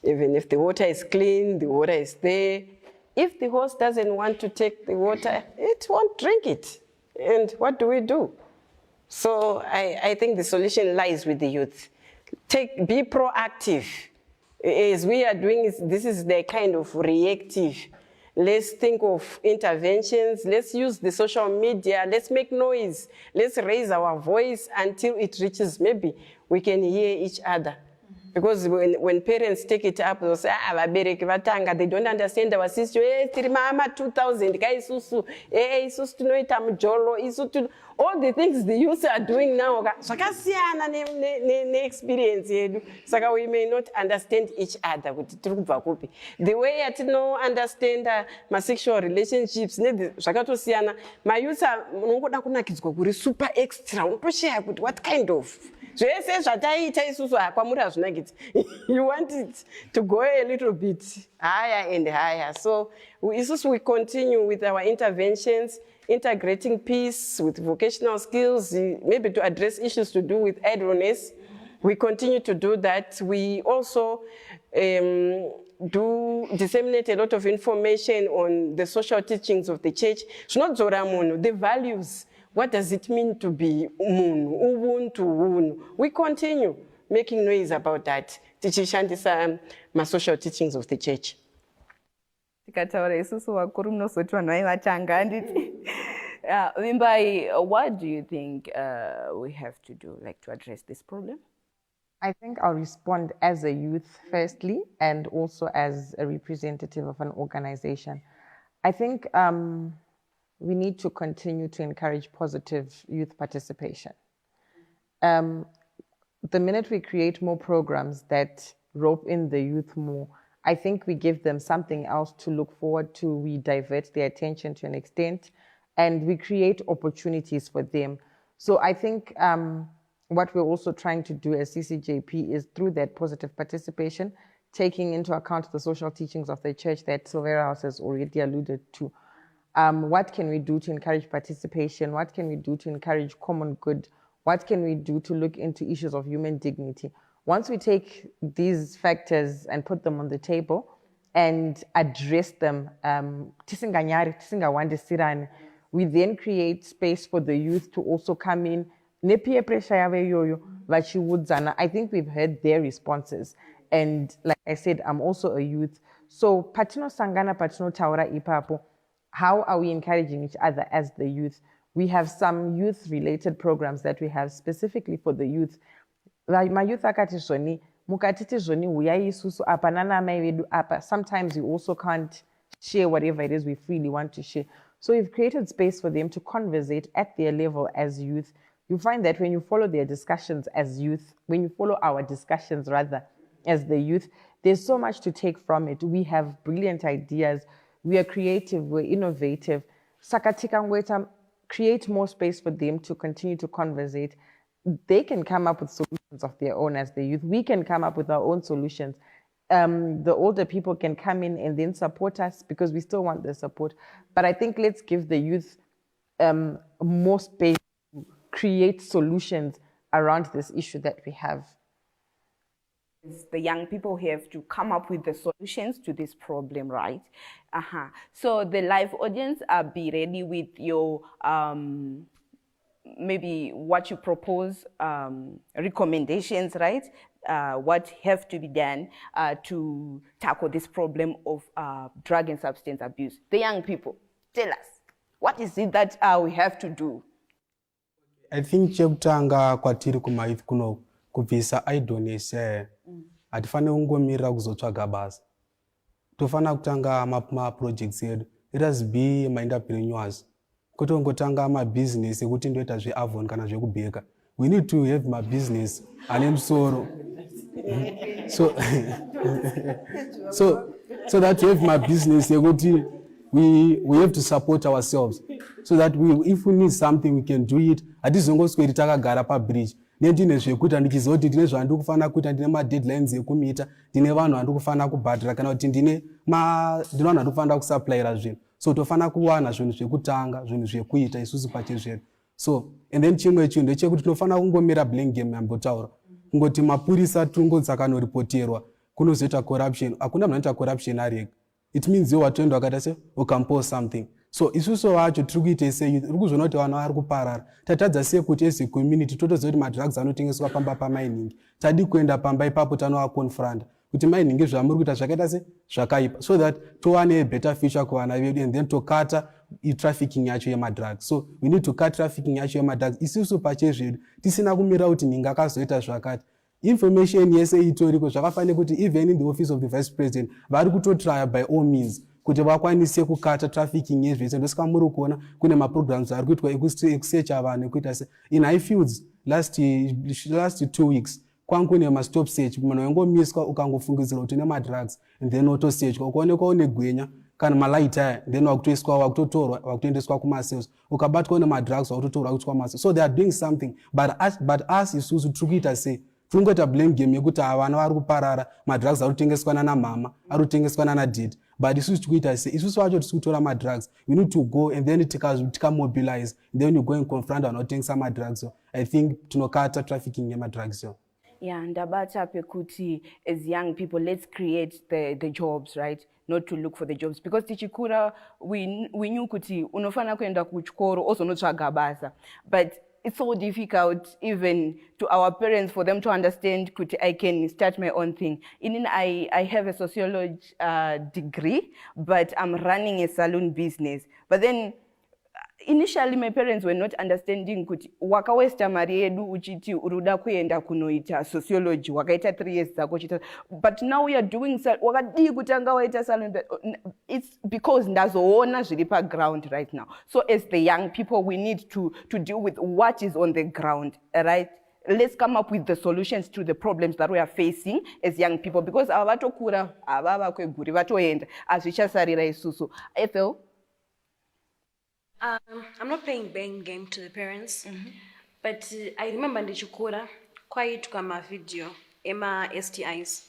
even if the water is clean, the water is there, if the horse doesn't want to take the water, it won't drink it. And what do? So I think the solution lies with the youth. Be proactive. As we are doing, this is the kind of reactive. Let's think of interventions. Let's use the social media. Let's make noise. Let's raise our voice until it reaches, maybe we can hear each other. Because when parents take it up, they'll say, they don't understand our system. 2000, all the things the youth are doing now, experience. So we may not understand each other. The way I don't understand my sexual relationships, my youth are super extra. What kind of? You want it to go a little bit higher and higher. So we continue with our interventions, integrating peace with vocational skills, maybe to address issues to do with idleness. We continue to do that. We also disseminate a lot of information on the social teachings of the church. It's not Zoramono, the values. What does it mean to be Ubuntu? We continue making noise about that. Tichishandisa my social teachings of the church. What do you think we have to do, like, to address this problem? I think I'll respond as a youth firstly, and also as a representative of an organization. I think we need to continue to encourage positive youth participation. The minute we create more programs that rope in the youth more, I think we give them something else to look forward to, we divert their attention to an extent, and we create opportunities for them. So I think what we're also trying to do as CCJP is, through that positive participation, taking into account the social teachings of the church that Silveira House has already alluded to. What can we do to encourage participation? What can we do to encourage common good? What can we do to look into issues of human dignity? Once we take these factors and put them on the table and address them, we then create space for the youth to also come in. I think we've heard their responses. And like I said, I'm also a youth. So, Patino Sangana, Patino Taura Ipapo, how are we encouraging each other as the youth? We have some youth-related programs that we have specifically for the youth. Sometimes we also can't share whatever it is we freely want to share. So we've created space for them to conversate at their level as youth. You find that when you follow their discussions as youth, when you follow our discussions rather as the youth, there's so much to take from it. We have brilliant ideas. We are creative, we're innovative. Sakatikangweta, create more space for them to continue to conversate. They can come up with solutions of their own as the youth. We can come up with our own solutions. The older people can come in and then support us because we still want the support. But I think let's give the youth more space to create solutions around this issue that we have. The young people have to come up with the solutions to this problem, right? So the live audience, be ready with your maybe what you propose, recommendations, right? What have to be done to tackle this problem of drug and substance abuse. The young people, tell us, what is it that we have to do? I think chekutanga kwatiri kumayouth kuno kubvisa idleness hatifane kungomirira kuzotsvaga basa. Tofana kutanga ma-projects edu. Let us be ma-entrepreneurs. Kutongotanga ma-business ekuti ndoita zve-avon kana zvekubheka. We need to have ma-business ane musoro. So that we have my business, we have to support ourselves. so that if we need something we can do it. Hatizongosweri takagara pabridge. Ndine zvekuita ndichiziva kuti ndine zvandiri kufanira kuita, ndine madeadlines ekumita, ndine vanhu vandiri kufanira kubhadhara, kana kuti ndine vanhu vandiri kufanira kusupplyira zvinhu. So tofanira kuwana zvinhu zvekutanga, zvinhu zvekuita isusu pachezvedu. So and then chimwe chinhu ndechekuti tinofanira kungomira blame game yambotaura. Kungoti mapurisa tungosakanorepoterwa kunozoita corruption. Hakuna munhu anoita corruption ari ega. It means you watoenda wakaita se ukampose something. So isusu vacho tiri kuita sei, uri kuzviona kuti vanhu vari kuparara. Tatadza sei kuti as a community totoziva kuti madrugs anotengeswa pamba pamining. Tadi kuenda pamba ipapo tanovaconfronta kuti mining zvamuri kuita zvakaita se zvakaipa, so that towane a better future kuvana vedu, and then tokata trafficking yacho yemadrugs. So we need to cut trafficking yacho yemadrugs. Isusu pachezvedu tisina kumira kuti ninga akazoita zvakati. Information yese itoriko zvakafanira kuti even in the office of the vice president vari kutotry by all means kuti vakwanise kukata trafficking yezvese. Ndosaka muri kuona kune maprograms ari kuitwa ekusecha vanhu ekuita se in Highfields last 2 weeks kwangu kune mastop search, munhu wengomiswa ukangofungidzira kuti une madrugs, and then otosechwa ukaonekwa une gwenya kana malaita aya, then wakutoiswa, wakutotorwa, wakutoendeswa kumasales, ukabatwa une madrugs wakutotorwa kuiswa kumasales. So they are doing something, but us isusu tiri kuita sei, tiri kungoita blame game yekuti vana vari kuparara, madrugs ari kutengeswa nanamama, ari kutengeswa nanadad. But isusu tiri kuita sei, isusu vacho tiri kutora madrugs, we need to go and then tikamobilize, then you go and confront vanhu vanotengesa madrugs. I think tinokata trafficking yemadrugs. Yeah, ndabata pekuti as young people, let's create the jobs, right? Not to look for the jobs, because tichikura we knew kuti unofana kuenda kuchikoro also notsvaga basa, but it's so difficult even to our parents for them to understand kuti I can start my own thing. I have a sociology degree, but I'm running a salon business. But then initially my parents were not understanding kuti wakawesta mari yedu uchiti uruda kuenda kunoita sociology wakaita 3 years zako chita, but now we are doing wakadi kutanga waita salon. It's because ndazoona zviri pa ground right now. So as the young people we need to deal with what is on the ground, right? Let's come up with the solutions to the problems that we are facing as young people, because avatokura avava kweguri vatoenda azvichasarira isusu. Ethel? I'm not playing bang game to the parents, but I remember ndichikura kwaitwa mavideo ema STIs.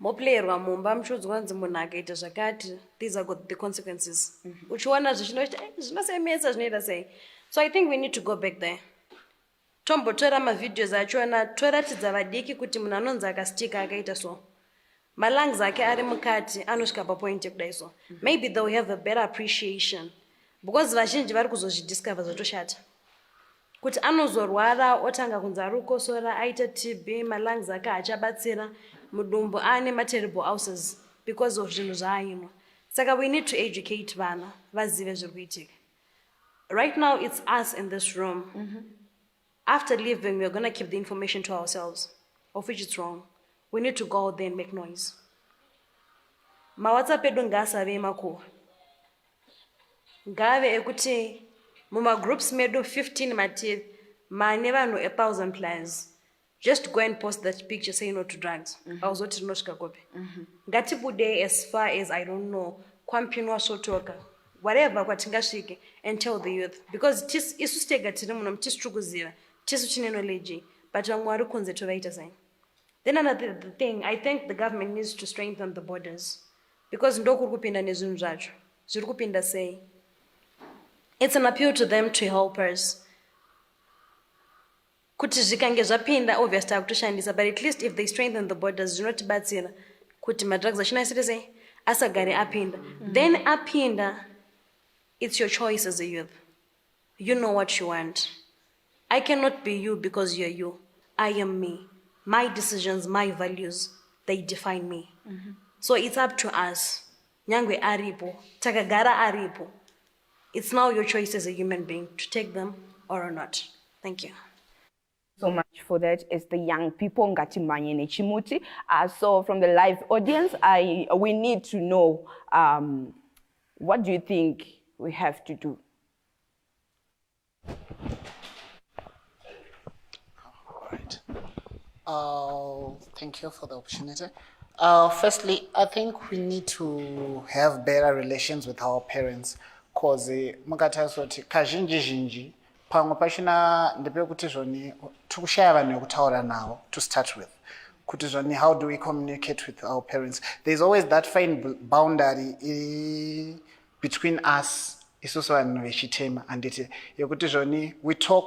Moplayerwa mumba mchudzwa kunzi munhu akaita zvakati, these are the consequences. Uchiona zvinosemesa zvinoita sei. So I think we need to go back there. Tombotora mavideos achona toratidza vadiki kuti munhu anonzi akastika akaita so. Malungs ake ari mukati anosvika papoint yekudai so. Maybe they will have a better appreciation. Because vazhinji vari kuzozvidiscover zvotoshata. Kuti anozorwara otanga kunzi ari kukosora, aita TB, malungs ake hachabatsira, mudumbu ane materible ulcers because of zvinhu zvaainwa. Saka we need to educate vana vazive zviri kuitika. Right now it's us in this room. After leaving, we're going to keep the information to ourselves, of which it's wrong. We need to go out there and make noise. WhatsApp edu ngasave makuwa. Ngave ekuti muma groups medu 15 matiri mane vanhu 1,000 plans. Just go and post that picture, say no to drugs. Auzoti rinoshika kope. Ngatibude as far as, I don't know, kwampinwa sotoka, whatever kwatingasvike, and tell the youth. Because isu stega tiri muno tiri kuziva, tisu chine knowledge, but vamwe vari kunze tovaita sei. Then another thing, I think the government needs to strengthen the borders. Because ndokuri kupinda nezvinhu zvacho. Zviri kupinda sei. It's an appeal to them to help us. Kuti zvikange zvapinda obviously akutoshandisa, but at least if they strengthen the borders zvinotibatsira kuti madrugs achinasire sei asagare apinda. Then apinda, it's your choice as a youth. You know what you want. I cannot be you because you're you. I am me. My decisions, my values, they define me. So it's up to us. Nyangwe aripo, takagara aripo. It's now your choice as a human being to take them or not. Thank you. So much for that. As the young people, ngati manye nechimuti. So from the live audience, we need to know, what do you think we have to do? All right. Thank you for the opportunity. Firstly, I think we need to have better relations with our parents, cause mukatarisa kuti kazhinji zhinji pamwe pachina ndepekuti zvoni tikushaya vanhu vekutaura navo to start with kuti zvoni how do we communicate with our parents. There's always that fine boundary between us isusu vanhu vechitema handiti yekuti zvoni we talk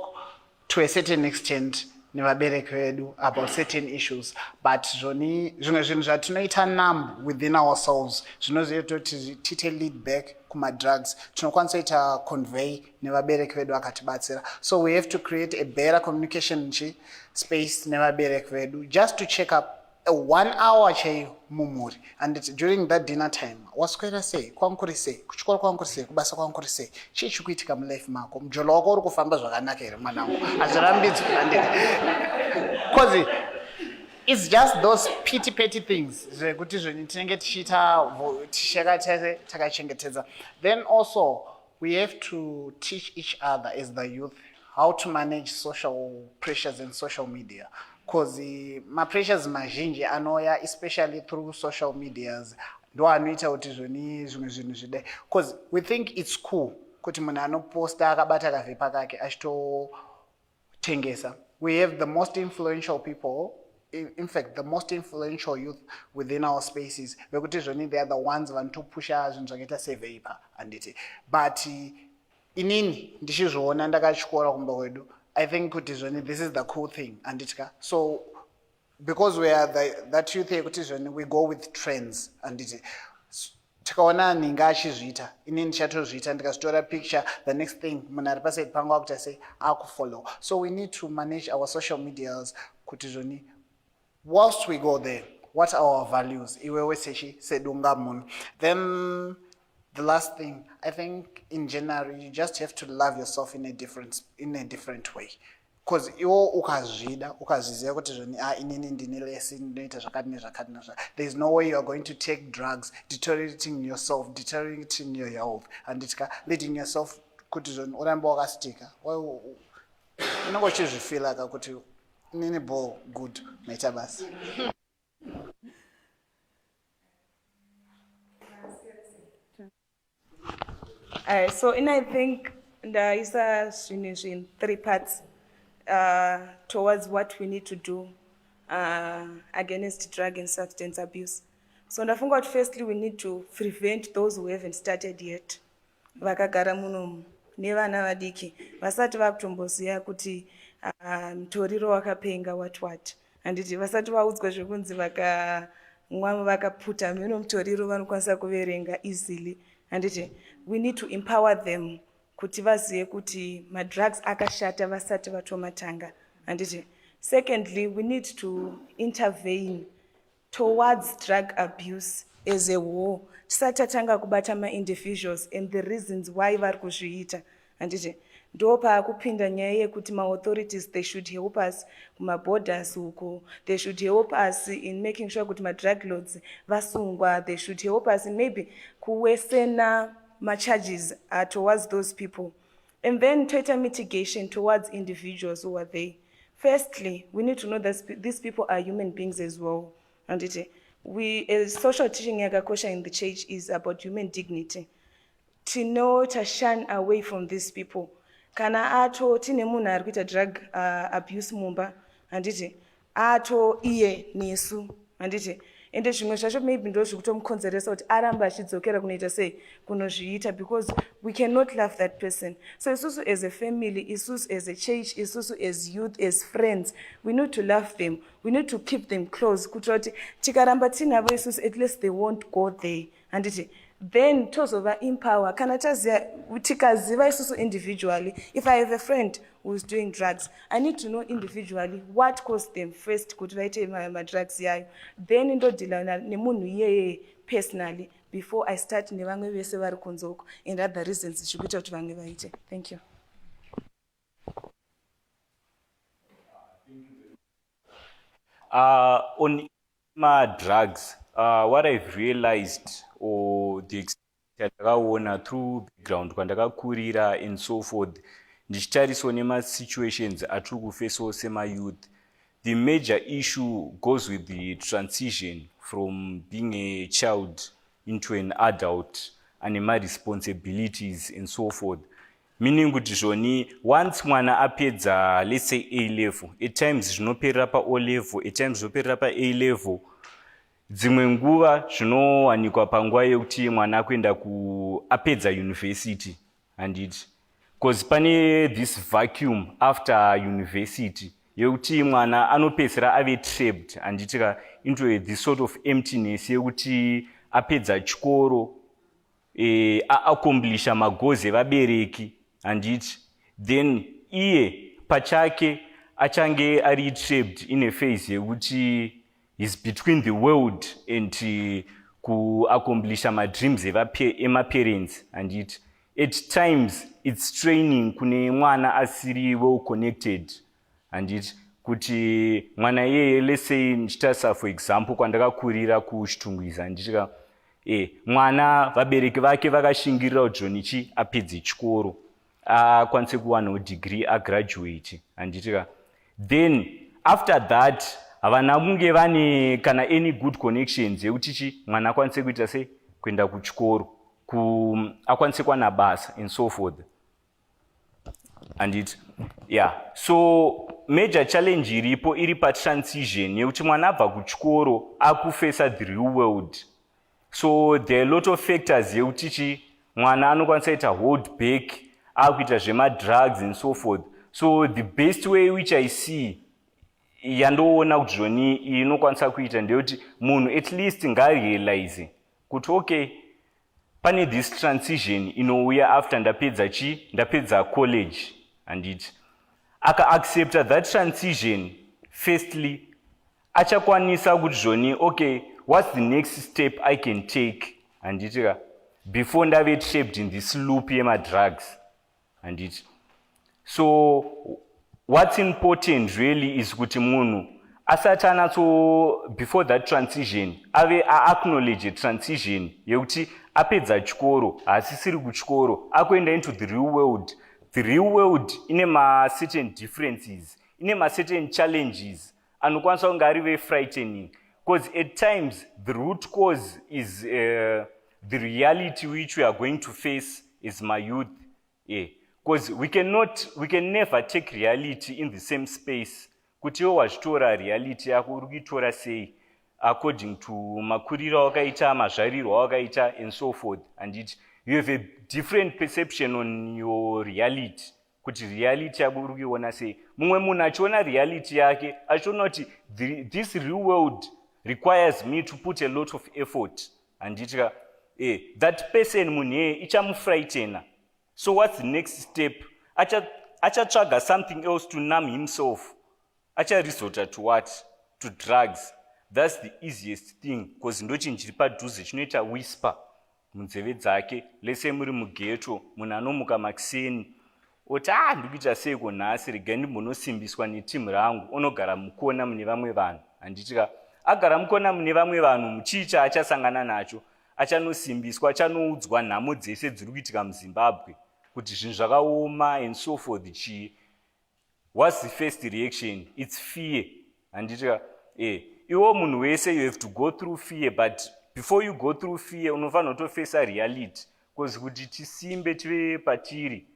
to a certain extent nevabereki vedu about certain issues, but zvoni zvimwe zvinhu zvatinoita numb within ourselves zvinozoita kuti tite lead back kumadrugs tinokwanisa kuita convey nevabereki vedu vakatibatsira. So we have to create a better communication space nevabereki vedu just to check up a 1 hour chaiyo mumhuri, and during that dinner time waswera sei, kwangu kuri sei, kuchikoro kwangu kuri sei, kubasa kwangu kuri sei, chii chikuitika mulife mako, mujolo wako uri kufamba zvakanaka here mwanangu, hazvirambidzwi handiti. Because it's just those petty things zvekuti zvinhu tinenge tichiita tisheka takachengetedza. Then also we have to teach each other as the youth how to manage social pressures and social media. Because my pressures mazhinji anouya especially through social medias ndo anoita kuti zvimwe zvinhu zvidai. Because we think it's cool kuti munhu anoposta akabata kavhepa kake achitotengesa. We have the most influential people, in fact the most influential youth within our spaces vekuti zvoni they are the ones vanotopusha zvinhu zvakaita seveipa handiti. But inini ndichizviona ndakachikora kumba kwedu, I think kuti zvoni this is the cool thing handitika. So because we are that youth yekuti zvoni we go with trends handiti, tikaona ninga achizviita inini ndichatozviita ndikazvitora picture the next thing munhu ari paside pangu akuti sei akufollow. So we need to manage our social medias kuti zvoni whilst we go there what are our values iwewe sedunga munhu. Then the last thing, I think in general you just have to love yourself in a different way. Because iwo ukazvida ukaziziva kuti zvoni inini ndine lesi ndinoita zvakati nezvakati nezvakati, there is no way you are going to take drugs deteriorating yourself, deteriorating your health and leading yourself kuti zvoni urambe wakasitika unenge uchizvifila ka kuti inini bo good maita basi. So I think there is in 3 parts towards what we need to do against drug and substance abuse. So ndafunga kuti firstly we need to prevent those who haven't started yet. Vakagara muno nevana vadiki vasati vakutomboziva kuti mutoriro wakapenga what handiti vasati vaudzwa zvekunzi vakamwa vakaputa mino mutoriro vanokwanisa kuverenga easily handiti. We need to empower them kuti vazive kuti madrugs akashata vasati vatomatanga handiti. Secondly, we need to intervene towards drug abuse as a war. Tisati tatanga kubata ma-individuals and the reasons why vari kuzviita handiti. Ndo paakupinda nyaya yekuti ma-authorities they should help us kuma-borders uko, they should help us in making sure kuti ma-drug lords vasungwa, they should help us in maybe kuwesena ma-charges towards those people. And then total mitigation towards individuals who are there. Firstly, we need to know that these people are human beings as well. And we, social teaching yakakosha in the church is about human dignity. To know to shun away from these people. Kana ato tine munhu ari kuita drug abuse mumba handiti ato iye nesu handiti. Ende zvimwe zvacho maybe ndo zvikutomukonzeresa kuti aramba achidzokera kunoita sei kunozviita, because we cannot love that person. So isusu as a family, isusu as a church, isusu as youth, as friends, we need to love them, we need to keep them close kuitira kuti tikaramba tinavo isusu at least they won't go there handiti. Then tozova empower kana tikaziva isusu individually. If I have a friend who is doing drugs, I need to know individually what caused them first kuti vaite madrugs yayo, then ndodila nemunhu iyeye personally before I start nevamwe vese vari kunze uko and other reasons zvikuita kuti vamwe vaite. Thank you. On drugs, what I've realized or the experience through background kwandakakurira and so forth, ndichitariso nema situations atiri kufeso sema youth, the major issue goes with the transition from being a child into an adult ane responsibilities and so forth. Meaning kuti zvoni once mwana apedza let's say A level, at times zvinoperera pa O level, at times zvinoperera pa A level, dzimwe nguva zvinowanikwa panguva yekuti mwana akuenda apedza university handiti, because pane this vacuum after university yekuti mwana anopedzera ave trapped handitika into this sort of emptiness yekuti apedza chikoro aakomplisha magoals evabereki handiti, then iye pachake achange ari trapped in a phase yekuti is between the world and kuakomplisha madreams emaparents handiti. At times it's training kune mwana asiri well connected handiti, kuti mwana yeye let's say ndichitasa for example kwandakakurira kuchitungwiza handitika mwana vabereki vake vakashingirira kuti Jonichi apedze chikoro akwanise kuwanawo degree agraduate handitika, then after that havana kunge vane kana any good connections yekuti mwana akwanise kuita sei kuenda kuchikoro akwanise kuwana basa and so forth handiti. Yeah, so major challenge iripo iri patransition yekuti mwana abva kuchikoro akufesa the real world. So there are a lot of factors yekuti mwana anokwanisa kuita hold back, akuita zvemadrugs and so forth. So the best way which I see yandoona kuti zvoni inokwanisa kuita ndeyekuti munhu at least ngarealize kuti okay, pane this transition inouya after ndapedza college handiti, aka-accepta that transition firstly achakwanisa kuti zvoni okay, what's the next step I can take handitika before ndave trapped in this loop yemadrugs handiti. So what's important really is kuti munhu asati anatso before that transition ave acknowledge transition yekuti apedza chikoro haasisiri kuchikoro akuenda into the real world. The real world ine certain differences, ine certain challenges anokwanisa kunge ari very frightening, because at times the root cause is the reality which we are going to face as my youth. Because we can never take reality in the same space. Kuti iwe wachitora reality yako uri kuitora sei according to makuriro awakaita, mazvariro awakaita and so forth, and you have a different perception on your reality, kuti reality yako uri kuiona sei. Mumwe munhu achiona reality yake achiona kuti this real world requires me to put a lot of effort, handitika that person munhu yeye ichamufrightena. So what's the next step? Achatsvaga something else to numb himself. Acharesorta to what? To drugs. That's the easiest thing, because ndochinhu chiri padhuze chinoita whisper munzeve dzake. Lese muri mugeto, munhu anomuka makuseni oti ndikuita seiko nhasi, regai ndimbonosimbiswa netimu rangu, unogara mukona mune vamwe vanhu handitika. Agara mukona mune vamwe vanhu, muchicha achasangana nacho achanosimbiswa, achanoudzwa nhamo dzese dziri kuitika muZimbabwe kuti zvinhu zvakaoma and so forth. What's the first reaction? It's fear. Handitika iwo munhu wese you have to go through fear, but before you go through fear unofanira kutofesa reality, because kuti tisimbe tive patiri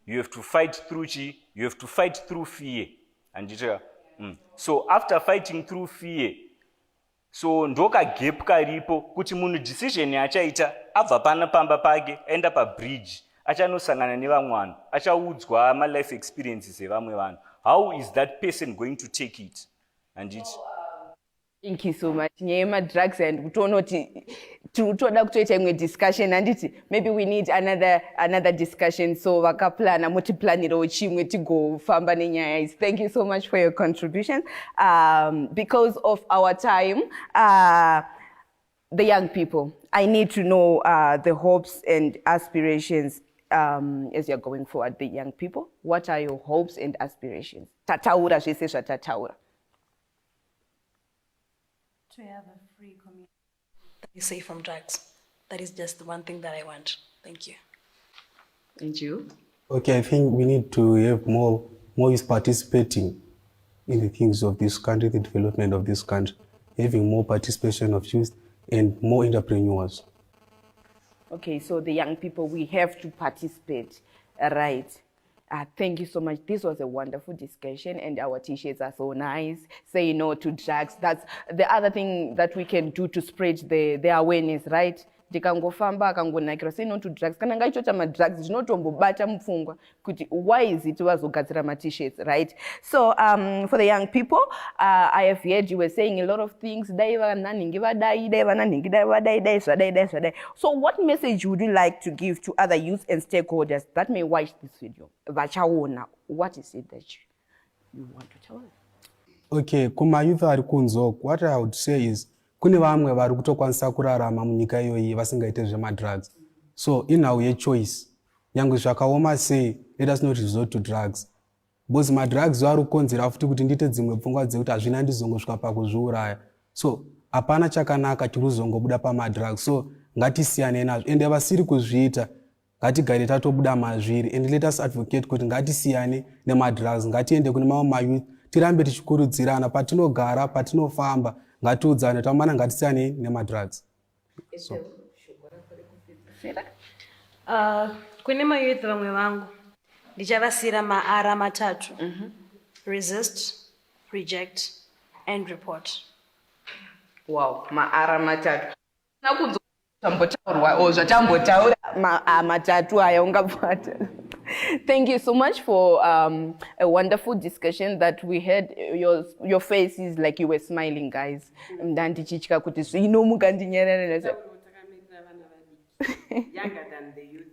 you have to fight through you have to fight through fear. Handitika so after fighting through fear, so ndoka gap karipo kuti munhu decision achaita abva pana pamba pake aenda pabridge achanosangana nevamwe vanhu, achaudzwa life experiences evamwe vanhu. How is that person going to take it? And it's thank you so much. Nyema drugs and kutonoti toda kutoita imwe discussion anditi maybe we need another discussion, so vakaplana mutiplanirawo chimwe tigofamba nenyaya idzi. Thank you so much for your contribution. Because of our time, the young people, I need to know the hopes and aspirations as you're going forward. The young people, what are your hopes and aspirations? Tataura zvese zvatataura. To have a free community that is safe from drugs. That is just the one thing that I want. Thank you. And you? Okay, I think we need to have more youth participating in the things of this country, the development of this country, having more participation of youth and more entrepreneurs. Okay, so the young people, we have to participate, right? Thank you so much. This was a wonderful discussion, and our t-shirts are so nice. Say no to drugs. That's the other thing that we can do to spread the awareness, right? Ndikangofamba akangonakira say no to drugs. Kana ngaichocha madrugs zvinotombobata mupfungwa kuti why is it vazogadzira ma-t-shirts, right? So for the young people, I have heard you were saying a lot of things. So what message would you like to give to other youth and stakeholders that may watch this video? What is it that you want to tell them? Okay, kuma youth ari kunzo, what I would say is kune vamwe vari kutokwanisa kurarama munyika iyoyi vasingaite zvemadrugs. So inhau yechoice, nyange zvakaoma sei, let us not resort to drugs. Because madrugs ari kukonzera futi kuti ndiite dzimwe pfungwa dzekuti hazvina ndizongosvika pakuzviuraya. So hapana chakanaka chiri kuzongobuda pamadrugs. So ngatisiyane nazvo, ende vasiri kuzviita ngatigare tatobuda mazviri, and let us advocate kuti ngatisiyane nemadrugs, ngatiende kune mamwe mayouth, tirambe tichikurudzirana patinogara, patinofamba, ngatiudzane tamana ngatisiyane nemadrugs. So kune mayouth vamwe vangu ndichavasira maara matatu: resist, reject and report. Wow, maara matatu. Zvatambotaura matatu aya ungabvata. Thank you so much for a wonderful discussion that we had. Your faces like you were smiling, guys. Ndandichichika kuti zvino mukandinyerera. Younger than the youth.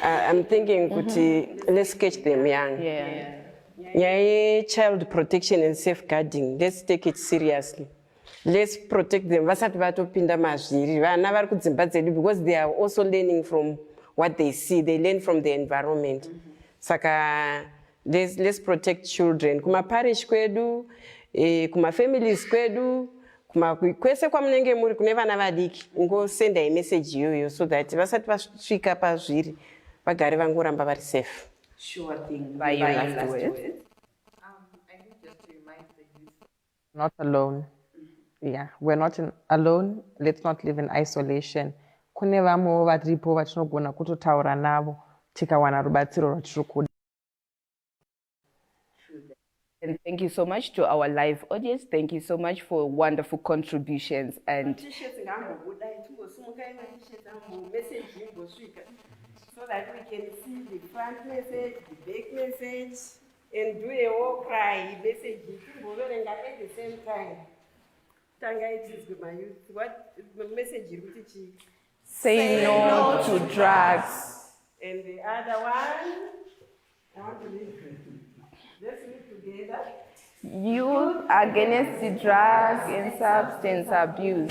I'm thinking kuti let's catch them young. Yeah, child protection and safeguarding. Let's take it seriously. Let's protect them. Vasati vatopinda mazviri. Vana vari kudzimba dzedu because they are also learning from what they see. They learn from the environment. Saka let's protect children. Kuma parish kwedu, kuma families kwedu, kuma kwese kwamunenge muri kune vana vadiki. Ngosenda message yoyo so that vasati vasvika pazviri vagare vangoramba vari safe. Sure thing. By your last words. I think just to remind the youth, not alone. Yeah, we're not alone. Let's not live in isolation. Kune vamwewo varipo vatinogona kutotaura navo tikawana rubatsiro rwatiri kuda. And thank you so much to our live audience. Thank you so much for wonderful contributions. And so that we can see the front message, the back message, and do a war cry message at the same time. What message you teach? Say no to drugs. And the other one, I want to read. Let's read together. Youth against the drug and substance abuse.